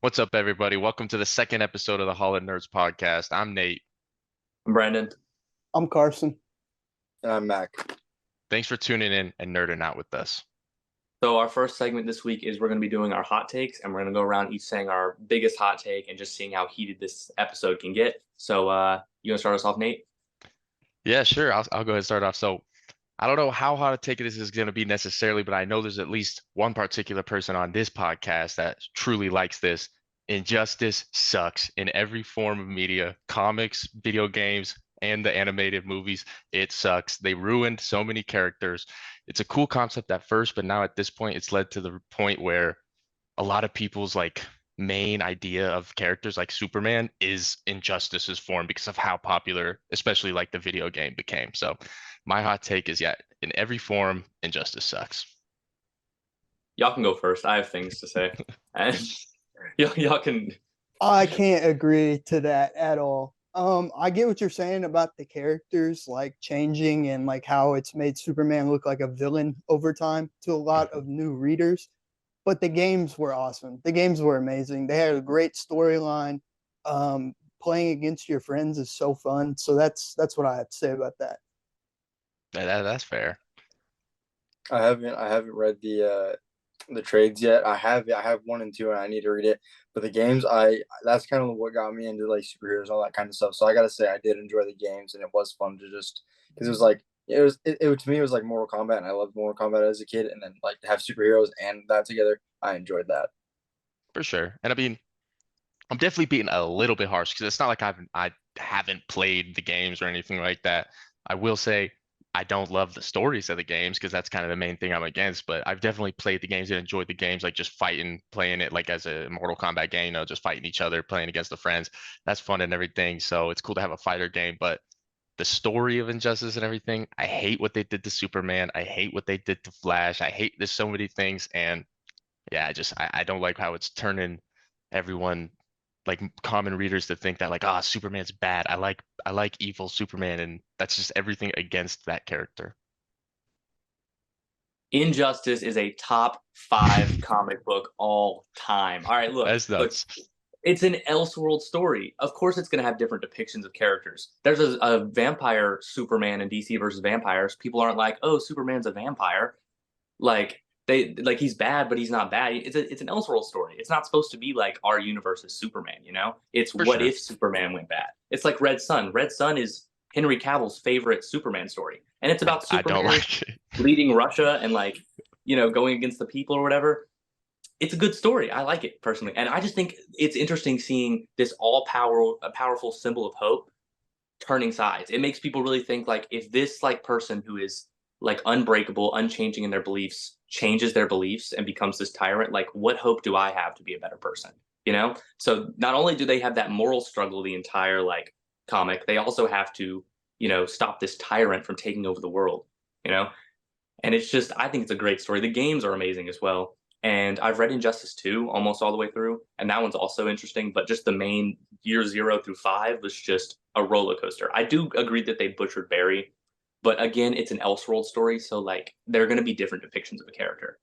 What's up, everybody? Welcome to the second episode of the Hall of Nerds podcast. I'm Nate. Brandon. I'm Carson. And I'm Mac. Thanks for tuning in and nerding out with us. So our first segment this week is we're going to be doing our hot takes, and we're going to go around each saying our biggest hot take and just seeing how heated this episode can get. So you want to start us off, Nate? Yeah, sure. I'll go ahead and start off. So I don't know how hot a take this is going to be necessarily, but I know there's at least one particular person on this podcast that truly likes this. Injustice sucks in every form of media, comics, video games, and the animated movies. It sucks. They ruined so many characters. It's a cool concept at first, but now at this point, it's led to the point where a lot of people's main idea of characters like Superman is Injustice's form because of how popular, especially like the video game became. So my hot take is, yeah, in every form, Injustice sucks. Y'all can go first. I have things to say. And y'all can. I can't agree to that at all. I get what you're saying about the characters like changing and like how it's made Superman look like a villain over time to a lot of new readers. But the games were awesome. The games were amazing. They had a great storyline. Playing against your friends is so fun. So that's what I have to say about that. That's fair. I haven't read the trades yet. I have 1 and 2 and I need to read it. But the games, that's kind of what got me into like superheroes and all that kind of stuff. So I gotta say I did enjoy the games and it was fun to just because it was like to me it was like Mortal Kombat and I loved Mortal Kombat as a kid, and then like to have superheroes and that together, I enjoyed that. For sure. And I mean, I'm definitely being a little bit harsh because it's not like I haven't played the games or anything like that. I will say I don't love the stories of the games because that's kind of the main thing I'm against, but I've definitely played the games and enjoyed the games, like just fighting, playing it like as a Mortal Kombat game, just fighting each other, playing against the friends. That's fun and everything. So it's cool to have a fighter game, but the story of Injustice and everything, I hate what they did to Superman. I hate what they did to Flash. There's so many things. And yeah, I don't like how it's turning everyone, like common readers, to think that like, Superman's bad. I like evil Superman, and that's just everything against that character. Injustice is a top 5 comic book all time. All right, look. That's nuts. It's an Elseworld story. Of course, it's going to have different depictions of characters. There's a vampire Superman in DC versus vampires. People aren't like, oh, Superman's a vampire. He's bad, but he's not bad. It's an Elseworld story. It's not supposed to be like our universe is Superman, It's For what sure. if Superman went bad. It's like Red Sun. Red Sun is Henry Cavill's favorite Superman story. And it's about I don't Superman like it. leading Russia and going against the people or whatever. It's a good story. I like it personally. And I just think it's interesting seeing this powerful symbol of hope turning sides. It makes people really think like if this person who is like unbreakable, unchanging in their beliefs, changes their beliefs and becomes this tyrant, like what hope do I have to be a better person? So not only do they have that moral struggle the entire comic, they also have to, stop this tyrant from taking over the world, and it's just, I think it's a great story. The games are amazing as well. And I've read Injustice 2 almost all the way through, and that one's also interesting, but just the main year 0 through 5 was just a roller coaster. I do agree that they butchered Barry, but again, it's an Elseworld story, so there are going to be different depictions of a character,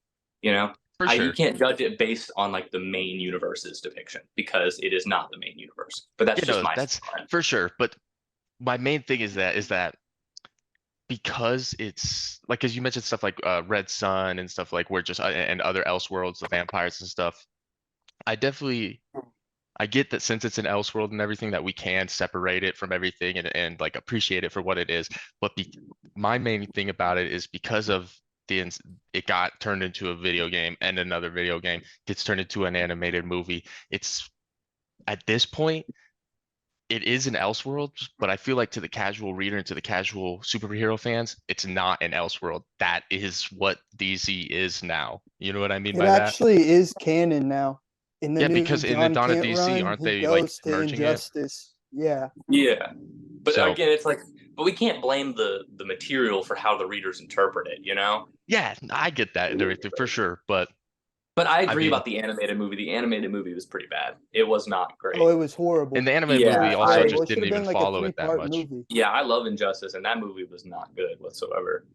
For sure. You can't judge it based on the main universe's depiction because it is not the main universe. But that's just my that's opinion. for sure. But my main thing is that because it's like, as you mentioned, stuff like Red Sun and stuff like where just and other Elseworlds, the vampires and stuff. I get that since it's an Elseworld and everything, that we can separate it from everything and like appreciate it for what it is. But my main thing about it is because of it got turned into a video game, and another video game gets turned into an animated movie. It's at this point, it is an Elseworld, but I feel like to the casual reader and to the casual superhero fans, it's not an Elseworld. That is what DC is now. You know what I mean It by that? actually is canon now. In the Yeah, new because in the John Dawn of Kent DC, run, aren't he they like goes to merging it? Injustice. Yeah. Yeah. But So again, it's but we can't blame the material for how the readers interpret it, yeah, I get that and everything for sure. But But I I agree mean, about the animated movie. The animated movie was pretty bad. It was not great. Oh, it was in horrible. the animated Yeah, movie It was also horrible. just It should didn't have even been like a follow it that 3-part much. movie. Yeah, I love Injustice, and that movie was not good whatsoever.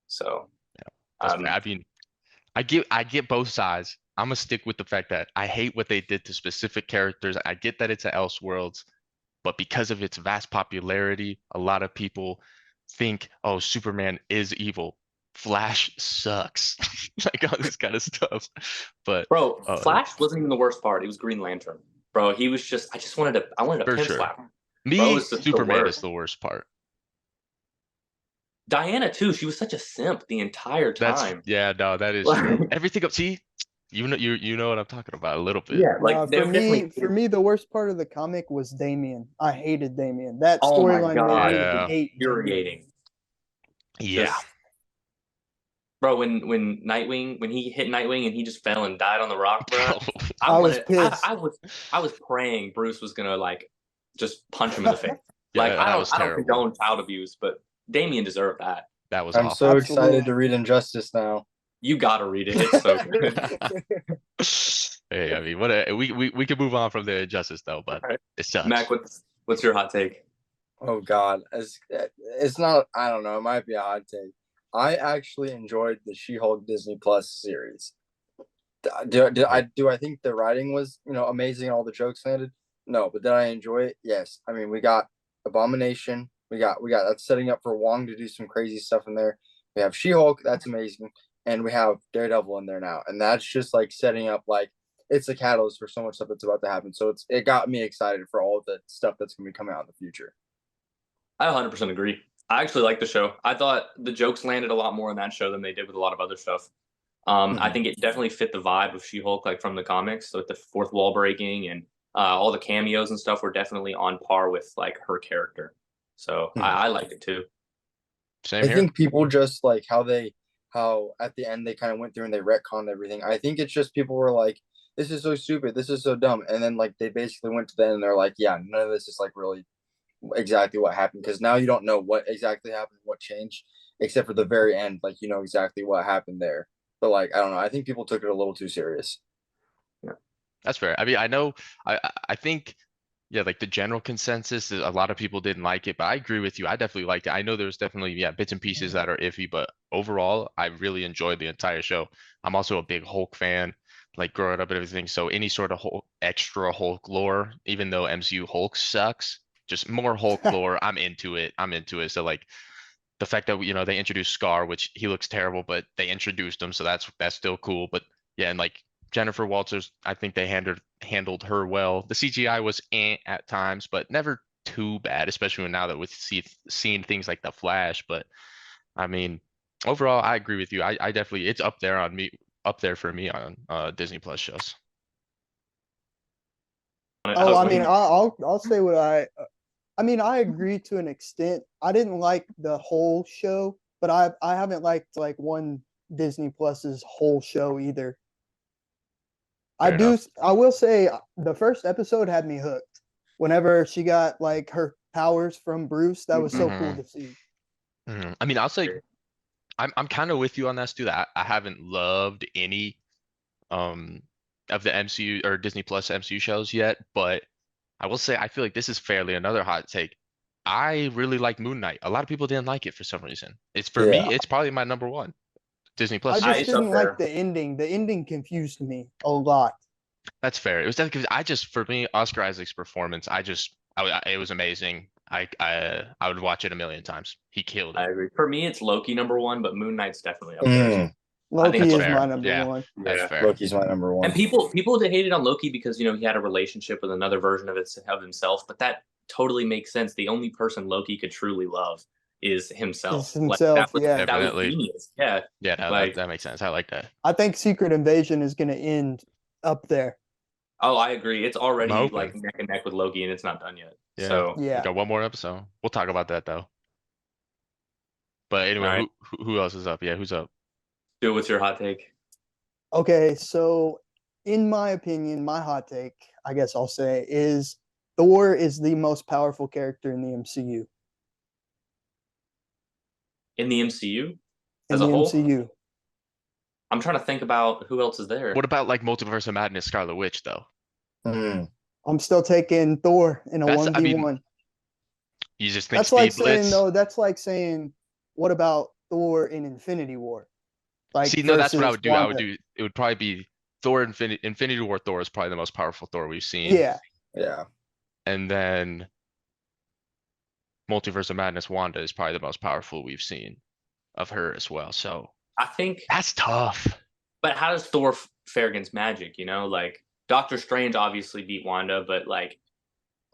So, That's fair. I mean, I get both sides. I'm gonna stick with the fact that I hate what they did to specific characters. I get that it's an Elseworlds, but because of its vast popularity, a lot of people think, oh, Superman is evil. Flash sucks. Like all this kind of stuff. But Bro, Flash wasn't even the worst part. It was Green Lantern. Bro, he was just I wanted to for pimp sure. slap him. Bro, it Me, was just the Superman is worst. the worst part. Diana too, she was such a simp the entire That's time. yeah, no, that is true. Everything up, see, you know what I'm talking about a little bit. Yeah, like they For were me, definitely. for me, the worst part of the comic was Damien. I hated Damien. That Oh my storyline made god, me Yeah, hate Damien. infuriating. yeah. Just bro, when Nightwing when he hit Nightwing and he just fell and died on the rock, bro. I was pissed. I was praying Bruce was gonna like just punch him in the face. Yeah, Like that was I don't terrible. condone child abuse, but Damien deserved that. That was I'm so awful. excited Absolutely. to read Injustice now. You gotta read it. It's so good. Hey, I mean, we can move on from the injustice though, but Alright. it sucks. Mac, what's your hot take? Oh God, it's not. I don't know. It might be a hot take. I actually enjoyed the She-Hulk Disney Plus series. Do I think the writing was amazing and all the jokes landed? No, but did I enjoy it? Yes. I mean, we got Abomination. We got that's setting up for Wong to do some crazy stuff in there. We have She-Hulk. That's amazing, and we have Daredevil in there now, and that's just like setting up like it's a catalyst for so much stuff that's about to happen. So it got me excited for all the stuff that's gonna be coming out in the future. I 100% agree. I actually like the show. I thought the jokes landed a lot more in that show than they did with a lot of other stuff. I think it definitely fit the vibe of She-Hulk, like from the comics, with the fourth wall breaking and all the cameos and stuff were definitely on par with like her character. So I liked it too. Same I here. think people just like how at the end they kind of went through and they retconned everything. I think it's just people were like, this is so stupid, this is so dumb, and then like they basically went to the end and they're like, yeah, none of this is like really exactly what happened because now you don't know what exactly happened, what changed, except for the very end, like you know exactly what happened there. But like I don't know, I think people took it a little too serious. That's fair. I mean, I know, I think, yeah, like the general consensus is a lot of people didn't like it, but I agree with you. I definitely liked it. I know there's definitely, yeah, bits and pieces that are iffy, but overall, I really enjoyed the entire show. I'm also a big Hulk fan, like growing up and everything. So any sort of Hulk, extra Hulk lore, even though MCU Hulk sucks, just more Hulk lore, I'm into it. I'm into it. So like the fact that they introduced Scar, which he looks terrible, but they introduced him, so that's still cool. But yeah, and like Jennifer Walters, I think they handled her well. The CGI was at times, but never too bad, especially now that with seeing things like the Flash. But I mean, overall, I agree with you. I definitely it's up there for me on Disney Plus shows. Oh, I mean, I'll say what I mean, I agree to an extent. I didn't like the whole show, but I haven't liked like one Disney Plus's whole show either. Fair enough. I will say the first episode had me hooked. Whenever she got like her powers from Bruce, that was so cool to see. I mean, I'll say I'm kind of with you on that, Stu. That I haven't loved any of the MCU or Disney Plus MCU shows yet, but I will say I feel like this is fairly another hot take. I really like Moon Knight. A lot of people didn't like it for some reason. It's for me, it's probably my number one Disney Plus I show. just didn't like the ending. The ending confused me a lot. That's fair. It was definitely for me, Oscar Isaac's performance, it was amazing. I would watch it a million times. He killed it. I agree. For me, it's Loki number one, but Moon Knight's definitely up there. Loki is fair. my number Yeah. one. That's fair. Loki's my number one. And people that hated on Loki because he had a relationship with another version of himself, but that totally makes sense. The only person Loki could truly love is himself. It's himself, that was, yeah. That Definitely. was genius. Yeah. Yeah, no, Like- that makes sense. I like that. I think Secret Invasion is going to end up there. Oh, I agree. It's already I'm hoping. like neck and neck with Loki, and it's not done yet. Yeah. So We Yeah. got one more episode. We'll talk about that though. But anyway, All right. who else is up? Yeah, who's up? Dude, what's your hot take? Okay, so in my opinion, my hot take, I guess I'll say, is Thor is the most powerful character in the MCU. In the MCU? In As the a whole? MCU. I'm trying to think about who else is there. What about like Multiverse of Madness, Scarlet Witch though? I'm still taking Thor in a 1v1. You just think That's like Speed saying, Blitz? though, that's like saying, what about Thor in Infinity War? Like See, no, that's what I versus would do. I would Wanda. do. It would probably be Thor Infinity War Thor is probably the most powerful Thor we've seen. Yeah. Yeah. And then Multiverse of Madness Wanda is probably the most powerful we've seen of her as well. So I think, that's tough. but how does Thor fare against magic? You know, like Doctor Strange obviously beat Wanda, but like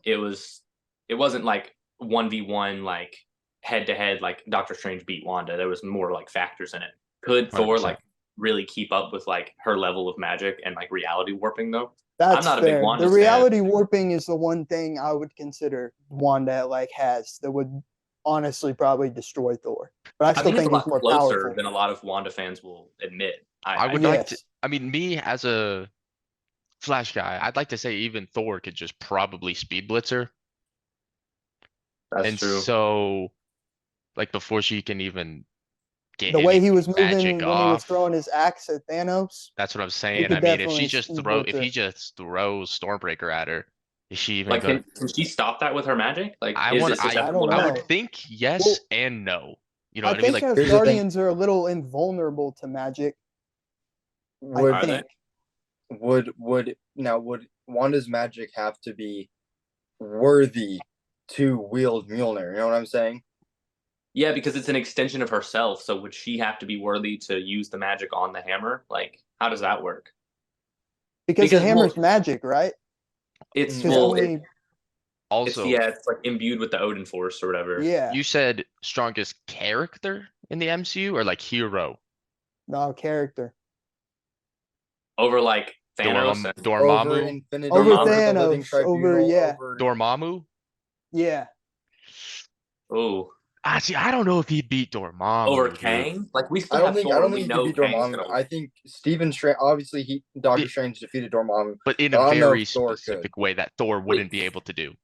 it wasn't like 1v1 like head to head like Doctor Strange beat Wanda. There was more like factors in it. Could Thor 100%. like really keep up with like her level of magic and like reality warping though? That's I'm not a big fair. Wanda The fan. reality warping is the one thing I would consider Wanda like has that would honestly probably destroy Thor. But I I still think it's a think lot he's more closer powerful. than a lot of Wanda fans will admit. I would think. like to. Yes. I mean, me as a Flash guy, I'd like to say even Thor could just probably speed blitzer. That's And true. so, like before she can even get The way any he was magic moving when he was off, throwing his axe at Thanos, that's what I'm he saying. could I mean, if she definitely just speed throw, if he blitzer. just throws Stormbreaker at her, is she even Like, gonna? can she stop that with her magic? Like, I is want. it I susceptible don't I to would know. magic? think yes Well, and no. You know I what I mean? think Like, Here's the thing. Asgardians are a little invulnerable to magic. I Would Are they? think. would Wanda's magic have to be worthy to wield Mjolnir? You know what I'm saying? Yeah, because it's an extension of herself. So would she have to be worthy to use the magic on the hammer? Like, how does that work? Because the Because, well, hammer's magic, right? It's Because well, only it's also, yeah, it's like imbued with the Odin Force or whatever. yeah, you said strongest character in the MCU or like hero? no character. Over like Thanos and Over Dormammu, Infinity, Over Dormammu? over the Living Thanos, over Tribunal, yeah, over Dormammu. yeah. oh, See, I don't know if he'd beat Dormammu, over dude. Kang. Like we I still don't have think Thor, I don't and we think he could know beat Kang's Dormammu. gonna. I think Stephen Strange obviously Doctor It- Strange defeated Dormammu, But in but a I don't know very if Thor could. specific way that Thor wouldn't be able to do.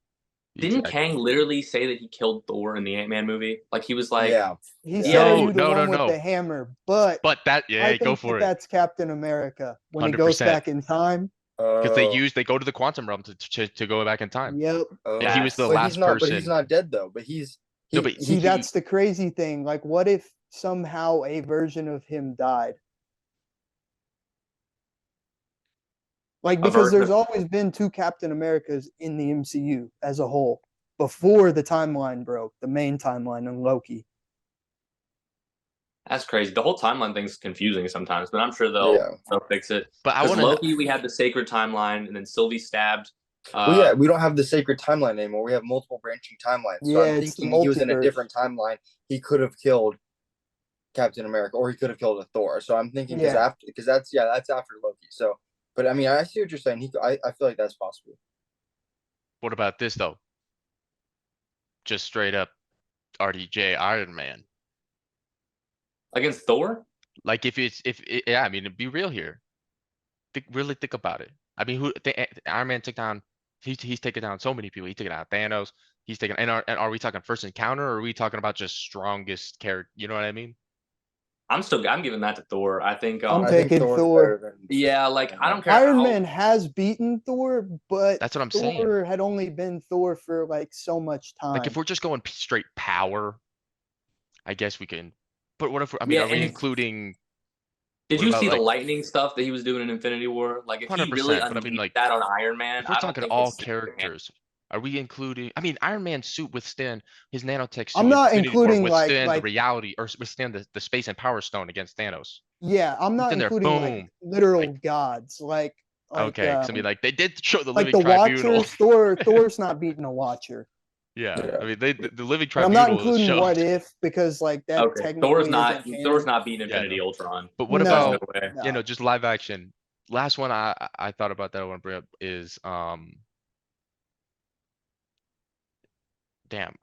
Didn't Exactly. Kang literally say that he killed Thor in the Ant-Man movie? Like he was like, Yeah. He Yeah. said No, you the no, one no, with no. the hammer, but But that, I yeah, go think for it. that's Captain America when he goes 100%. back in time. Because Oh. they go to the quantum realm to go back in time. Yep. And he was the But last But he's person. not dead though. But he's No, but See, that's the crazy thing. Like, what if somehow a version of him died? Like, A because version there's of- always been two Captain Americas in the MCU as a whole before the timeline broke, the main timeline and Loki. that's crazy. The whole timeline thing's confusing sometimes, but I'm sure Yeah. they'll fix it. But I Because want to. Loki, we had the sacred timeline, and then Sylvie stabbed. Well, yeah, we don't have the sacred timeline anymore. We have multiple branching timelines. So Yeah, I'm it's the thinking he was in a multiverse. different timeline. He could have killed Captain America, or he could have killed a Thor. So I'm thinking because Yeah. that's after Loki. So, but I mean, I see what you're saying. I feel like that's possible. What about this though? Just straight up RDJ Iron Man. against Thor. Like yeah, I mean, be real here. Really think about it. I mean, Iron Man took down. He's taken down so many people. He took down Thanos. He's taken. And are we talking first encounter, or are we talking about just strongest character? You know what I mean? I'm giving that to Thor. I think. I'm I think taking Thor's Thor. better than. Yeah, like I don't care. Iron how, Man has beaten Thor, but That's what I'm Thor saying. had only been Thor for like so much time. Like if we're just going straight power, I guess we can. But what if? I mean, Yeah, are we and- including? Did What you about, see the like- lightning stuff that he was doing in Infinity War? Like if he 100%, really but I mean, unleashed like, that on Iron Man, If we're I don't talking think all it's characters, are we including? I mean, Iron Man's suit withstand his nanotech suit. I'm in not Infinity War including, like- withstand the like- reality or withstand the space and power stone against Thanos. Yeah, I'm not in there, including like boom. literal Like- gods, like Okay, 'cause I mean, like they did show the like living the tribunal. Watchers. Thor's not beating a Watcher. Yeah, Yeah. I mean, the living But I'm not tribunal is including showed. What If because like that Okay, technically Thor's isn't not canon. beating Yeah, Infinity no. Ultron. But what No. about No way. No. you know just live action? Last one I thought about that I want to bring up is damn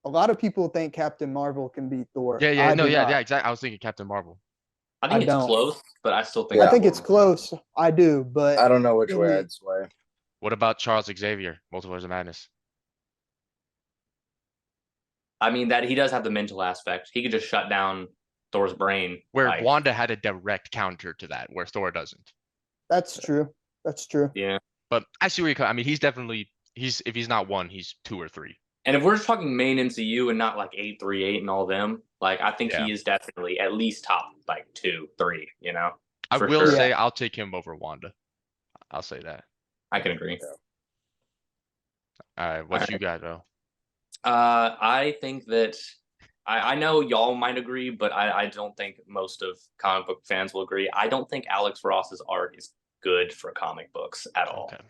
A lot of people think Captain Marvel can beat Thor. yeah I no do yeah not. yeah exactly. I was thinking Captain Marvel. I think I it's don't. close, but I still think. I Yeah. think it's close. I do, but I don't know which in way the- I'd sway. What about Charles Xavier, Multiverse of Madness? I mean that he does have the mental aspect. He could just shut down Thor's brain. Where like, Wanda had a direct counter to that, where Thor doesn't. that's true. That's true. Yeah, But I see where you come. I mean, he's definitely if he's not one, he's two or three. And if we're just talking main MCU and not like 838 and all them, like I think Yeah. he is definitely at least top like 2, 3. I For will sure. say I'll take him over Wanda. I'll say that. I can agree. All right, what you got though? I think that I know y'all might agree, but I don't think most of comic book fans will agree. I don't think Alex Ross's art is good for comic books at all. Okay.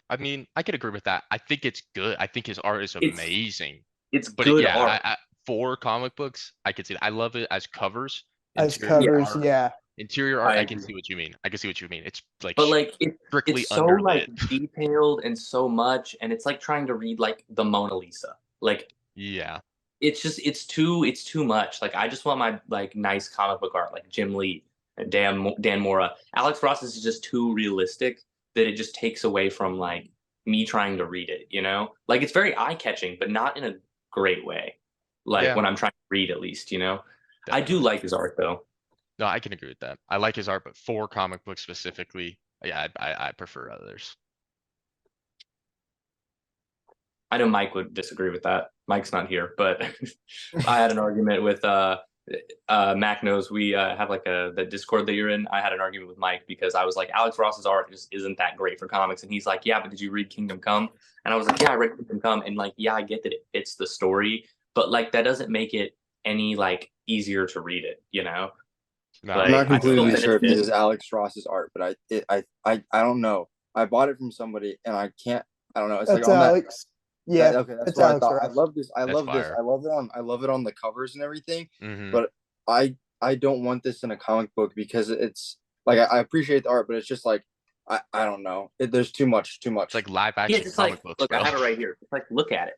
I mean, I could agree with that. I think it's good. I think his art is amazing. It's But good yeah, art. for comic books, I could see that. I love it as covers. As Interior covers, art, yeah. interior art, I I can agree. see what you mean. I can see what you mean. It's like But like strictly it's so like underlit. detailed and so much, and it's like trying to read like the Mona Lisa. Like Yeah. it's too much. Like I just want my like nice comic book art, like Jim Lee and Dan Mora. Alex Ross is just too realistic that it just takes away from like me trying to read it. Like it's very eye catching, but not in a great way. Like Yeah, when I'm trying to read, at least. I do definitely. like his art though. No, I can agree with that. I like his art, but for comic books specifically, yeah, I prefer others. I know Mike would disagree with that. Mike's not here, but I had an argument with Mac knows we have like the Discord that you're in. I had an argument with Mike because I was like, Alex Ross's art just isn't that great for comics, and he's like, yeah, but did you read Kingdom Come? And I was like, yeah, I read Kingdom Come, and like, yeah, I get that it fits the story, but like that doesn't make it any like easier to read it. No, I'm Like not I still completely sure if this benefit. is Alex Ross's art, but I don't know. I bought it from somebody, and I can't. I don't know. It's like That's on that. Alex. Yeah, Okay, that's it's what I Alex thought. I Ross. love this. I that's love this. fire. I love it on the covers and everything. Hmm. But I don't want this in a comic book because it's like I appreciate the art, but it's just like I don't know. There's too much. Too much. It's like live Yeah, action just comic like books, look, I bro. have it right here. Just like look at it.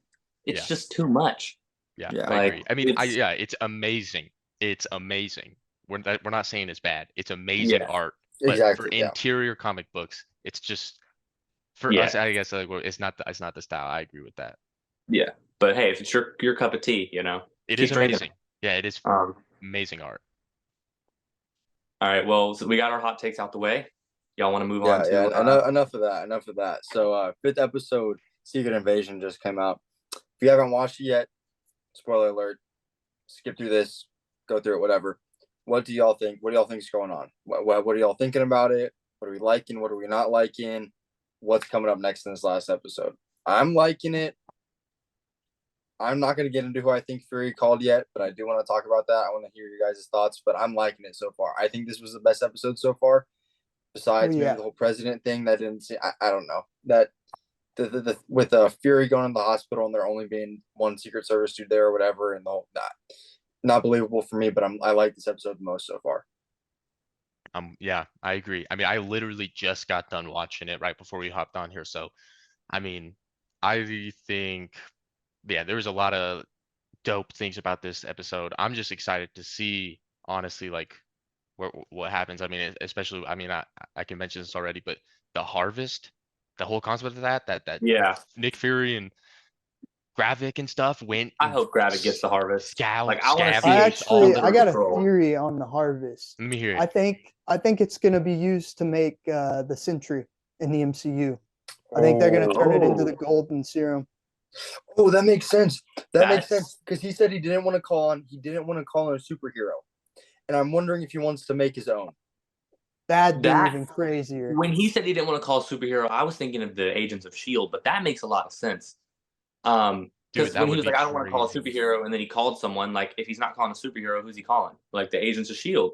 It's Yeah, just too much. yeah, Yeah. I Like agree. I mean, it's yeah, it's amazing. It's amazing. We're not saying it's bad. It's amazing yeah, art. But for Exactly. Yeah. interior comic books, it's just for yeah, us, I guess like it's not the style. I agree with that. yeah. But hey, if it's your cup of tea, It is keep drinking. amazing. Yeah, it is Um, amazing art. all right. Well, so we got our hot takes out the way. Y'all want to move on Yeah. to Yeah. Enough of that. Enough of that. So fifth episode, Secret Invasion just came out. If you haven't watched it yet, spoiler alert. Skip through this. Go through it. Whatever. What do y'all think? What do y'all think is going on? What are y'all thinking about it? What are we liking? What are we not liking? What's coming up next in this last episode? I'm liking it. I'm not going to get into who I think Fury called yet, but I do want to talk about that. I want to hear your guys' thoughts, but I'm liking it so far. I think this was the best episode so far. Besides maybe Yeah. the whole president thing that didn't see, I don't know. That the with Fury going to the hospital and there only being one Secret Service dude there or whatever, and the whole that not believable for me, but I like this episode the most so far. Yeah, I agree. I mean, I literally just got done watching it right before we hopped on here. So, I mean, I think, yeah, there was a lot of dope things about this episode. I'm just excited to see, honestly, like what happens. I mean, especially, I mean, I can mention this already, but the harvest, the whole concept of that yeah. Nick Fury and Gravik and stuff went I and hope Gravik gets the harvest. Like I want to see I scavenged all actually I the. got a Scroll. theory on the harvest. Let me hear I it. think it's gonna be used to make the Sentry in the MCU. I think they're gonna turn it into the golden serum. Oh, that makes sense. That makes That's- sense because he said he didn't want to call on a superhero, and I'm wondering if he wants to make his own. That'd be That- even crazier. When he said he didn't want to call a superhero, I was thinking of the Agents of Shield, but that makes a lot of sense. Dude, Because that when he would was be like, I don't want to call a crazy. superhero, and then he called someone, like, if he's not calling a superhero, who's he calling? Like the Agents of Shield.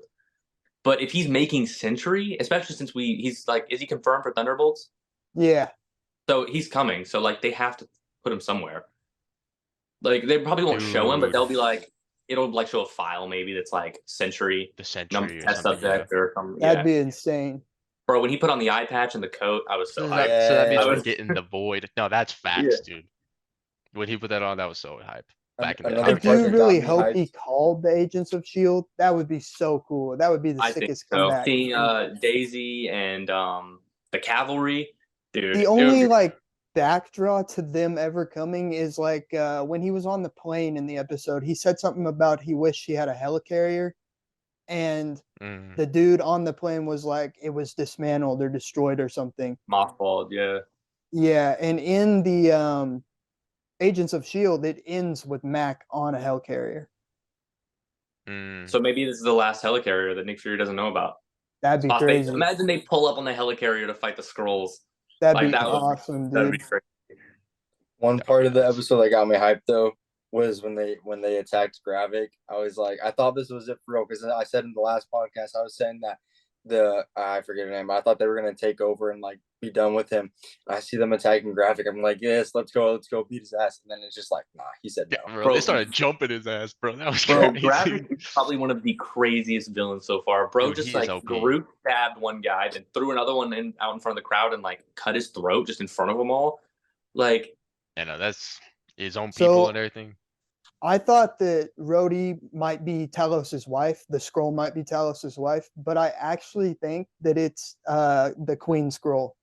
But if he's making Sentry, especially since he's like, is he confirmed for Thunderbolts? Yeah. So he's coming. So like, they have to put him somewhere. Like they probably won't show him, but Dude. they'll be like, it'll like show a file maybe that's like Sentry, The Sentry or test something. Yeah. subject or something. That'd Yeah. be insane. Bro, when he put on the eye patch and the coat, I was so So hyped. that means I we're was- getting the void. No, that's facts, dude. When he put that on, that was so hype. Back in the Another I day. part do that really got me hope hyped. he called the Agents of Shield. That would be so cool. That would be the I think sickest so. comeback. Seeing Daisy and the cavalry, dude. The only like backdraw to them ever coming is like when he was on the plane in the episode, he said something about he wished he had a helicarrier, and Mhm. the dude on the plane was like it was dismantled or destroyed or something. mothballed, yeah. Yeah, and in Agents of Shield, it ends with Mac on a helicarrier. Mm. So maybe this is the last helicarrier that Nick Fury doesn't know about. That'd be Possibly. crazy. Imagine they pull up on the helicarrier to fight the Skrulls. That'd Like be that would awesome, that'd dude. be crazy. One That would part be of the nice. episode that got me hyped though was when they attacked Gravik. I was like, I thought this was it for real because I said in the last podcast I was saying that I forget her name, but I thought they were gonna take over and like be done with him. And I see them attacking Gravik. I'm like, yes, let's go beat his ass. And then it's just like, nah, he said no. Yeah, bro, Bro, they started jumping his ass, bro. That was Bro, crazy. Gravik is probably one of the craziest villains so far. Bro Dude, just he is like OP. group stabbed one guy, then threw another one out in front of the crowd and like cut his throat just in front of them all. Like, You know, that's his own people So and everything. I thought that Rhodey might be Talos's wife. The scroll might be Talos's wife, but I actually think that it's the Queen Scroll.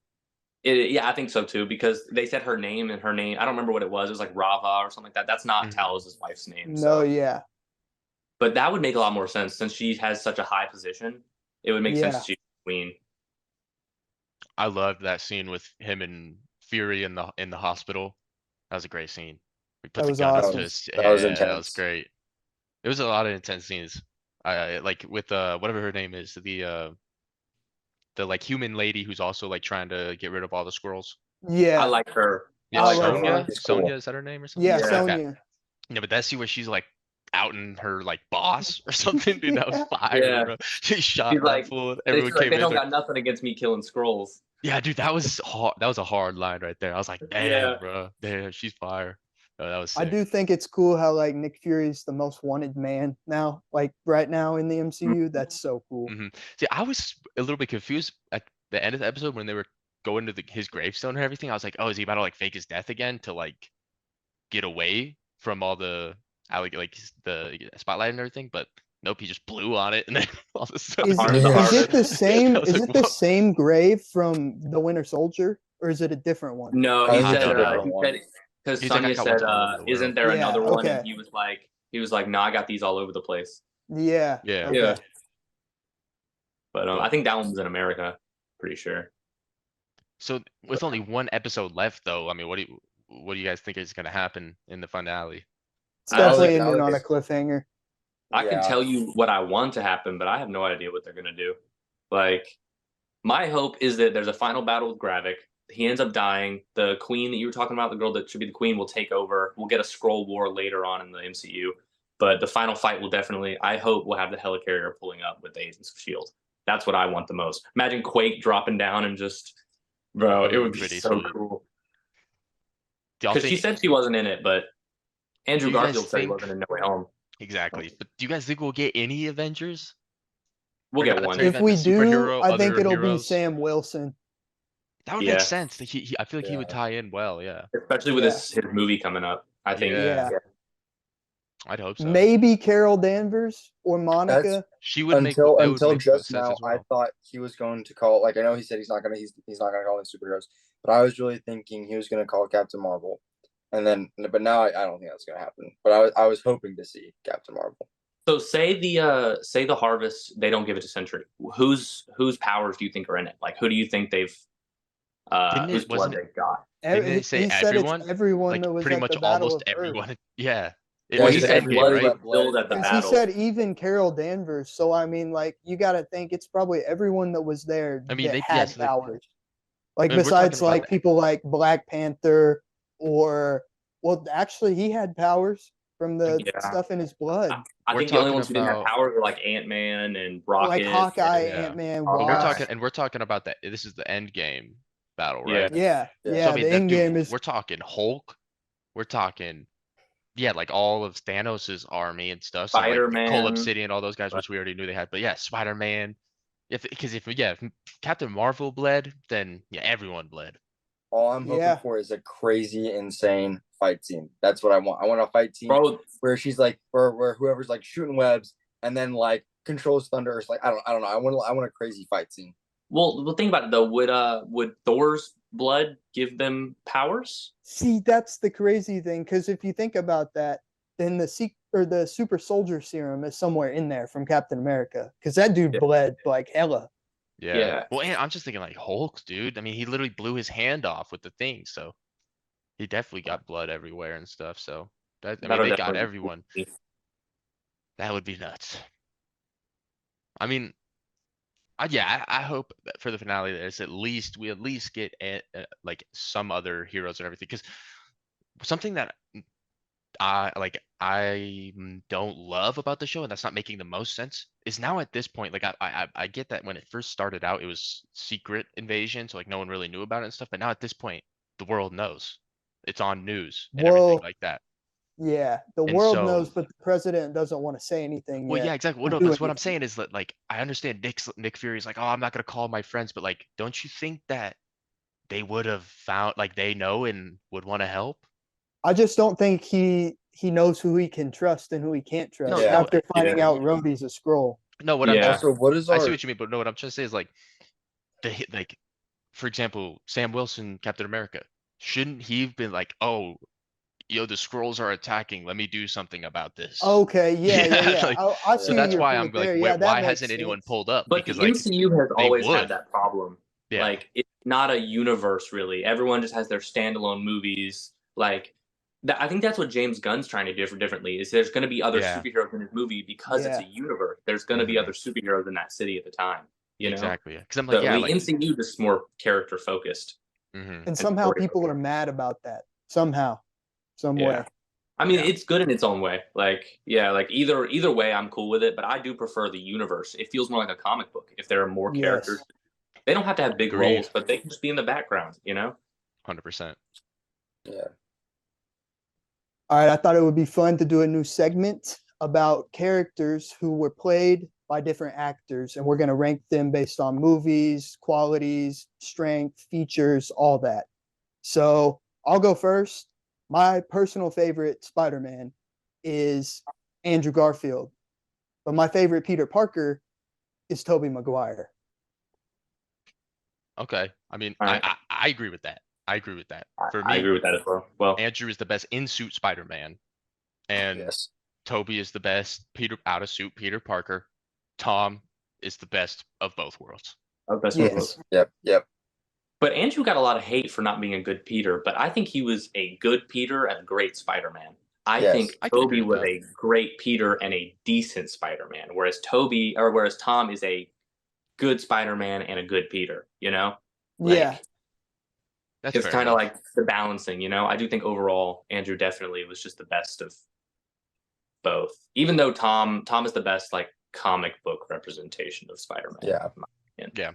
yeah, I think so too because they said her name and her name. I don't remember what it was. It was like Rava or something like that. That's not Mhm. Talos' wife's name. No, So. yeah. But that would make a lot more sense since she has such a high position. It would make sense Yeah. she's queen. I loved that scene with him and Fury in the hospital. That was a great scene. He put That the was gun up awesome. to his. That was Yeah, that was intense. great. It was a lot of intense scenes. I like with whatever her name is, the like human lady who's also like trying to get rid of all the squirrels. Yeah. I like her. Yeah, I like her a her. lot. Sonya. She's cool. Sonya, is that her name or something? Yeah, Yeah. Sonya. Yeah, but that scene where she's like outing her like boss or something, dude, that was Yeah. fire, Yeah. bro. She shot She's that like, fool. she's Everyone like, came they in don't there. got nothing against me killing scrolls. Yeah, dude, that was hard. That was a hard line right there. I was like, damn, Yeah. bro. Damn, she's fire. Oh, that was I sick. do think it's cool how like Nick Fury's the most wanted man now, like right now in the MCU. That's so cool. See, I was a little bit confused at the end of the episode when they were going to his gravestone and everything. I was like, oh, is he about to like fake his death again to like get away from all the the spotlight and everything? But nope, he just blew on it and then all of a sudden. Is, Hard- is hard- it the same? I was Is like, it the "Whoa." same grave from the Winter Soldier, or is it a different one? No, I he think I said, don't know. because He's like, I Sonya got said, ones all over the isn't world. there Yeah, another one? okay. And he was like, no, I got these all over the place. Yeah. Yeah. Okay. Yeah. But But- I think that one was in America. Pretty sure. So with only one episode left, though, I mean, what do you guys think is going to happen in the finale? It's I definitely like- ending on a cliffhanger. I can Yeah. tell you what I want to happen, but I have no idea what they're gonna do. Like, my hope is that there's a final battle with Gravik. He ends up dying. The queen that you were talking about, the girl that should be the queen, will take over. We'll get a scroll war later on in the MCU. But the final fight will definitely, I hope, we'll have the helicarrier pulling up with the Agents of S.H.I.E.L.D. That's what I want the most. Imagine Quake dropping down and just, bro, it would be Pretty so sweet. cool. Do y'all Because she think said she wasn't in it, but Andrew Do you guys Garfield said he think- wasn't in No Way Home. exactly? But do you guys think we'll get any Avengers? We'll Or get not one. to If we the do, superhero, I think other it'll be heroes? Sam Wilson. That would Yeah. make sense. I feel like he would Yeah. tie in well. Yeah, Especially with Yeah. his movie coming up. I think. Yeah. Yeah. I'd hope so. Maybe Carol Danvers or Monica. She would make until that would make just sense now, as well. I thought he was going to call. Like I know he said he's not gonna call them superheroes, but I was really thinking he was gonna call Captain Marvel, but now I don't think that's gonna happen. But I was hoping to see Captain Marvel. So say the Harvest, they don't give it to Sentry. Whose powers do you think are in it? Like who do you think they've whose blood wasn't it- they've got? Didn't they say He said everyone? it's everyone Like that was pretty at much the Battle almost of Earth. everyone. Yeah. It Yeah, was he just said Endgame, blood right? was spilled at the Because he battle. said even Carol Danvers. So I mean, like you got to think it's probably everyone that was there I mean, that they- had yes, they- powers. Like I mean, we're besides talking about- like people like Black Panther or well, actually he had powers from the Yeah. stuff in his blood, I We're think the only talking ones who didn't have about- powers were like Ant-Man and Rocket. like Hawkeye, Yeah. Ant-Man, But But Wasp. we're talking about that. This is the end game battle, Yeah. right? Yeah, Yeah. yeah. So I mean, the that end dude, game is we're talking Hulk. We're talking, yeah, like all of Thanos' army and stuff. So like Spider-Man. Cole Obsidian, all those guys, which we already knew they had. But yeah, Spider-Man. If Captain Marvel bled, then yeah, everyone bled. All I'm hoping Yeah. for is a crazy, insane fight scene. That's what I want. I want a fight scene Bro, where she's like, where whoever's like shooting webs and then like controls thunder. It's like I don't know. I want a crazy fight scene. well, the thing about it though, would Thor's blood give them powers? see that's the crazy thing because if you think about that, then the super soldier serum is somewhere in there from Captain America because that dude Yeah. bled like hella. Yeah. Yeah. Well, and I'm just thinking like Hulk, dude. I mean, he literally blew his hand off with the thing, so He definitely got blood everywhere and stuff. So that I mean, That'll they got definitely everyone. be. That would be nuts. I mean, yeah, I hope that for the finale there's at least we at least get like some other heroes and everything. Because something that I don't love about the show, and that's not making the most sense, is now at this point, like I get that when it first started out, it was secret invasion, so like no one really knew about it and stuff. But now at this point, the world knows. It's on news and everything Well, like that. yeah, the And world so, knows, but the president doesn't want to say anything well, yeah, yet. exactly. Well, Or no, do that's what I'm anything. saying is that like I understand Nick Fury's like, oh, I'm not gonna call my friends, but like, don't you think that they would have found like they know and would want to help? I just don't think he knows who he can trust and who he can't No, trust Yeah. no, after finding Yeah. out Rhodey's a scroll. no. What I'm Yeah. just Also, what is I see our what you mean, but no, what I'm trying to say is like like for example, Sam Wilson, Captain America, shouldn't he have been like, oh, the scrolls are attacking, let me do something about this? Okay, yeah. Like, I so see yeah, that's your why I'm point like, there. Yeah, that why makes hasn't anyone sense. pulled up? But Because the like MCU has they always had would. that problem. Yeah. Like it's not a universe really. Everyone just has their standalone movies. Like I think that's what James Gunn's trying to do differently. Is there's going to be other Yeah. superheroes in his movie because it's Yeah. a universe. There's going to be Mhm. other superheroes in that city at the time. You know. Exactly. Because I'm like, So yeah, the like, MCU is more character focused And and somehow story people are focused. mad about that. Somehow, some Yeah. way. I mean, yeah, it's good in its own way. Like, yeah, like either way, I'm cool with it. But I do prefer the universe. It feels more like a comic book. If there are more characters, Yes. they don't have to have big agreed, roles, but they can just be in the background. 100%. yeah. All right, I thought it would be fun to do a new segment about characters who were played by different actors, and we're going to rank them based on movies, qualities, strength, features, all that. So I'll go first. My personal favorite Spider-Man is Andrew Garfield, but my favorite Peter Parker is Tobey Maguire. Okay. I mean, All right, I agree with that. I agree with that. For I me, agree with that as well. Well, Andrew is the best in suit Spider-Man, and Yes. Toby is the best Peter out of suit Peter Parker. Tom is the best of both worlds. best of Yes. both. Yep. But Andrew got a lot of hate for not being a good Peter. But I think he was a good Peter and a great Spider-Man. I Yes. think I can agree Toby with was that. a great Peter and a decent Spider-Man, whereas Tom is a good Spider-Man and a good Peter. Yeah. Like That's it's fair kind of enough. like the balancing. I do think overall Andrew definitely was just the best of both. Even though Tom is the best like comic book representation of Spider-Man. Yeah. Yeah,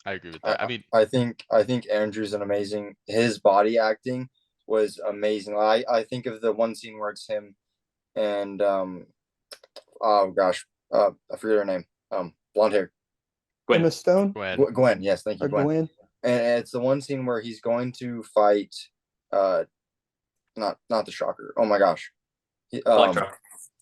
I agree with I, that. I mean, I think Andrew's an amazing. His body acting was amazing. I think of the one scene where it's him and oh gosh, I forget her name. Blonde hair. Gwen. Emma Stone Gwen, Gwen. Yes, thank you, or Gwen. Gwen. And it's the one scene where he's going to fight. Uh, not the Shocker. Oh my gosh. Electro.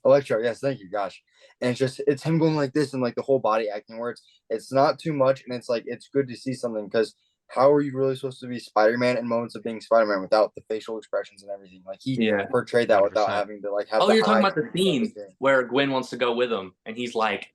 Electro. Yes, thank you. Gosh, and it's him going like this and like the whole body acting where it's not too much and it's like it's good to see something because how are you really supposed to be Spider-Man in moments of being Spider-Man without the facial expressions and everything? Like he Yeah. portrayed that without 100%. having to like have Oh, the you're talking eyes about the and scene everything. where Gwen wants to go with him, and he's like,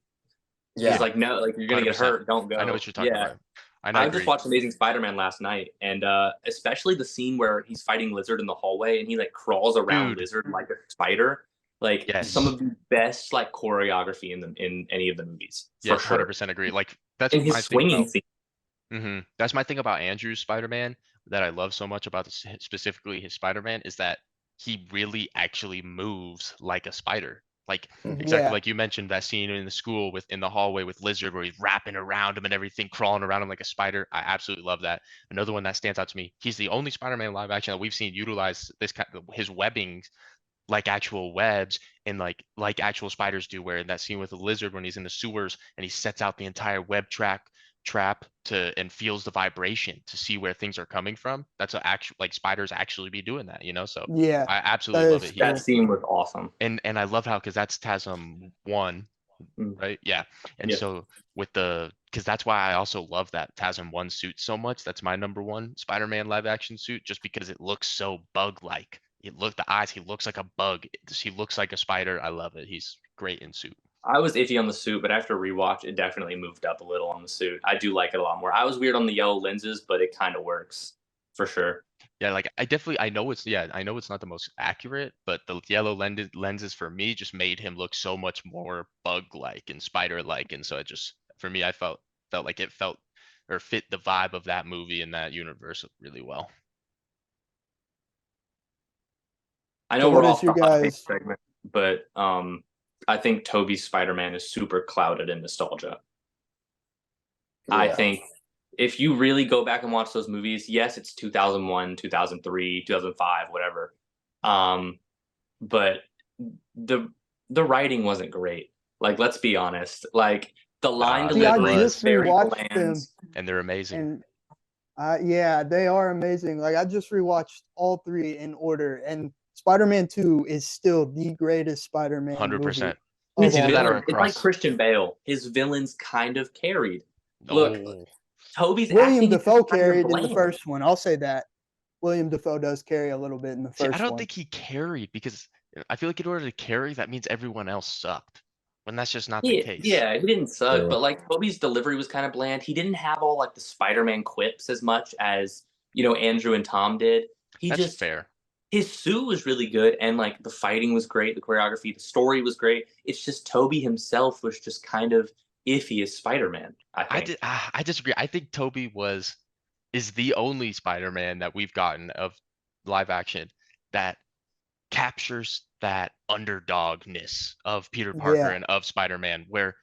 Yeah, no, like you're gonna get 100%. hurt, don't I know go. what you're talking Yeah, about. And I I just agree. watched Amazing Spider-Man last night, and especially the scene where he's fighting Lizard in the hallway, and he like crawls around Dude, Lizard like a spider. Like some yes. of the best like choreography in any of the movies for Yes, sure. 100% agree. Like that's And his my thing swinging about scene. That's my thing about Andrew's Spider-Man that I love so much about this, specifically his Spider-Man is that he really actually moves like a spider. Like exactly Yeah. like you mentioned that scene in the school with in the hallway with Lizard where he's wrapping around him and everything, crawling around him like a spider. I absolutely love that. Another one that stands out to me, he's the only Spider-Man live action that we've seen utilize this kind of his webbing like actual webs and like actual spiders do, where in that scene with the lizard when he's in the sewers and he sets out the entire trap to and feels the vibration to see where things are coming from. That's a actual like spiders actually be doing that. So Yeah. I That absolutely love is it. That cool. scene was awesome. And I love how because that's TASM 1, Mm. right? Yeah. And Yeah. so with the because that's why I also love that TASM 1 suit so much. That's my number one Spider-Man live action suit, just because it looks so bug-like. The eyes, he looks like a bug. He looks like a spider. I love it. He's great in suit. I was iffy on the suit, but after rewatch, it definitely moved up a little on the suit. I do like it a lot more. I was weird on the yellow lenses, but it kind of works. for sure. Yeah, like I know it's not the most accurate, but the yellow lenses for me just made him look so much more bug-like and spider-like, and so it just for me I felt like it felt or fit the vibe of that movie and that universe really well. I So know we're what is off your the hot take guys? segment, but I think Toby's Spider-Man is super clouded in nostalgia. I Yeah. think if you really go back and watch those movies, yes, it's 2001, 2003, 2005, whatever. But the the writing wasn't great. Like, let's be honest. Like, the line It See, I delivery was, was just very rewatched bland. them, and they're amazing. and yeah, they are amazing. Like I just rewatched all three in order, and Spider-Man 2 is still the greatest Spider-Man movie 100%. of His It's all either that or villain, time. it's like across. Christian Bale. His villains kind of carried. Look, No. Toby's William acting is Dafoe just kind of carried in the bland. first one. I'll say that. William Dafoe does carry a little bit in the See, I first don't one. think he carried because I feel like in order to carry, that means everyone else sucked. When that's just not the Yeah, case. yeah, he didn't suck, True. but like Toby's delivery was kind of bland. He didn't have all like the Spider-Man quips as much as Andrew and Tom did. He That's just fair. his suit was really good, and like the fighting was great, the choreography, the story was great. It's just Toby himself was just kind of iffy as Spider-Man, I think. I disagree. I think Toby is the only Spider-Man that we've gotten of live action that captures that underdogness of Peter Parker Yeah, and of Spider-Man, where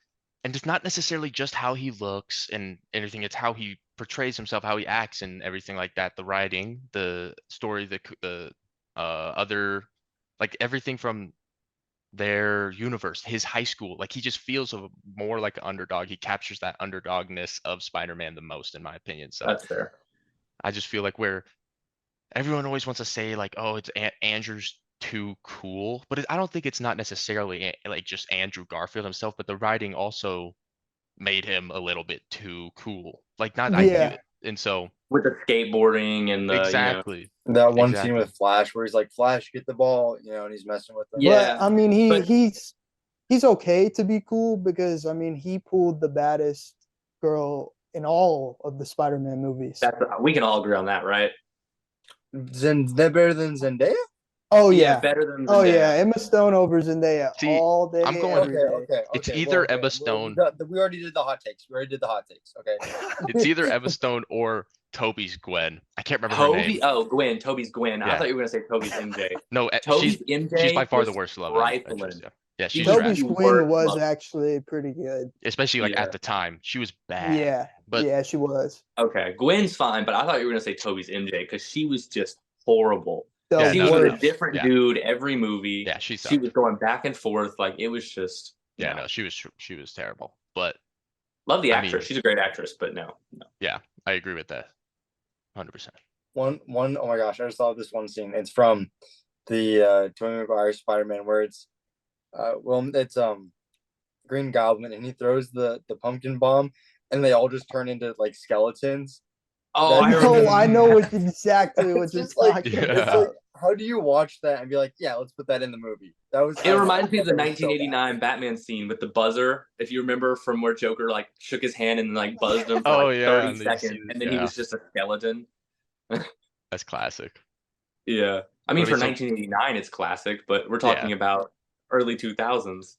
and it's not necessarily just how he looks and everything, it's how he portrays himself, how he acts and everything like that. The writing, the story, the other like everything from their universe, his high school, like he just feels more like an underdog. He captures that underdogness of Spider-Man the most, in my opinion. So That's fair. I just feel like where everyone always wants to say like, oh, it's Andrew's too cool, but I don't think it's not necessarily like just Andrew Garfield himself, but the writing also made him a little bit too cool. Like not I yeah. you and so With the skateboarding and exactly, That one scene exactly. with Flash where he's like, Flash, get the ball, and he's messing with them. But yeah, I mean, but he's okay to be cool because I mean he pulled the baddest girl in all of the Spider-Man movies. we can all agree on that, right? They're better than Zendaya? Oh Yeah, yeah, better than oh yeah, Zendaya. Emma Stone over Zendaya See, all I'm day, going. every Okay, day. okay, It's okay. Well, either okay. Emma Well, Stone. we already did the hot takes. We already did the hot takes. Okay. It's either Emma Stone or Toby's Gwen. I can't remember her name. Gwen. Toby's Gwen. I Yeah. thought you were gonna say Toby's MJ. No, Toby's she's by MJ far the was worst love interest. trifling. Yeah, yeah, She she's was trash. Toby's the Gwen worst was love. actually pretty good. Especially like Yeah. at the time, she was bad. Yeah, But yeah, she was. Okay, Gwen's fine, but I thought you were gonna say Toby's MJ because she was just horrible. The yeah, She no, was no, with no. a different Yeah, dude every movie. yeah, she She was sucked. going back and forth. Like, it was just Yeah, no. no, she was terrible. But Love the I actress. mean, She's a great actress, but no. yeah, I agree with that, 100%. one. Oh my gosh, I just thought of this one scene. It's from the Tobey Maguire Spider-Man where it's it's Green Goblin and he throws the pumpkin bomb and they all just turn into like skeletons. Oh, That I scene- No, remember. I know what exactly what It's you're just like talking Yeah. it's about. like how do you watch that and be like, yeah, let's put that in the movie? That was. It reminds me of the that was so bad. 1989 Batman scene with the buzzer. If you remember from where Joker like shook his hand and like buzzed him for Oh like yeah, 30 and seconds, and then he yeah, was just a skeleton. that's classic. Yeah, I mean But I for mean, so 1989 it's classic, but we're yeah, talking about early 2000s.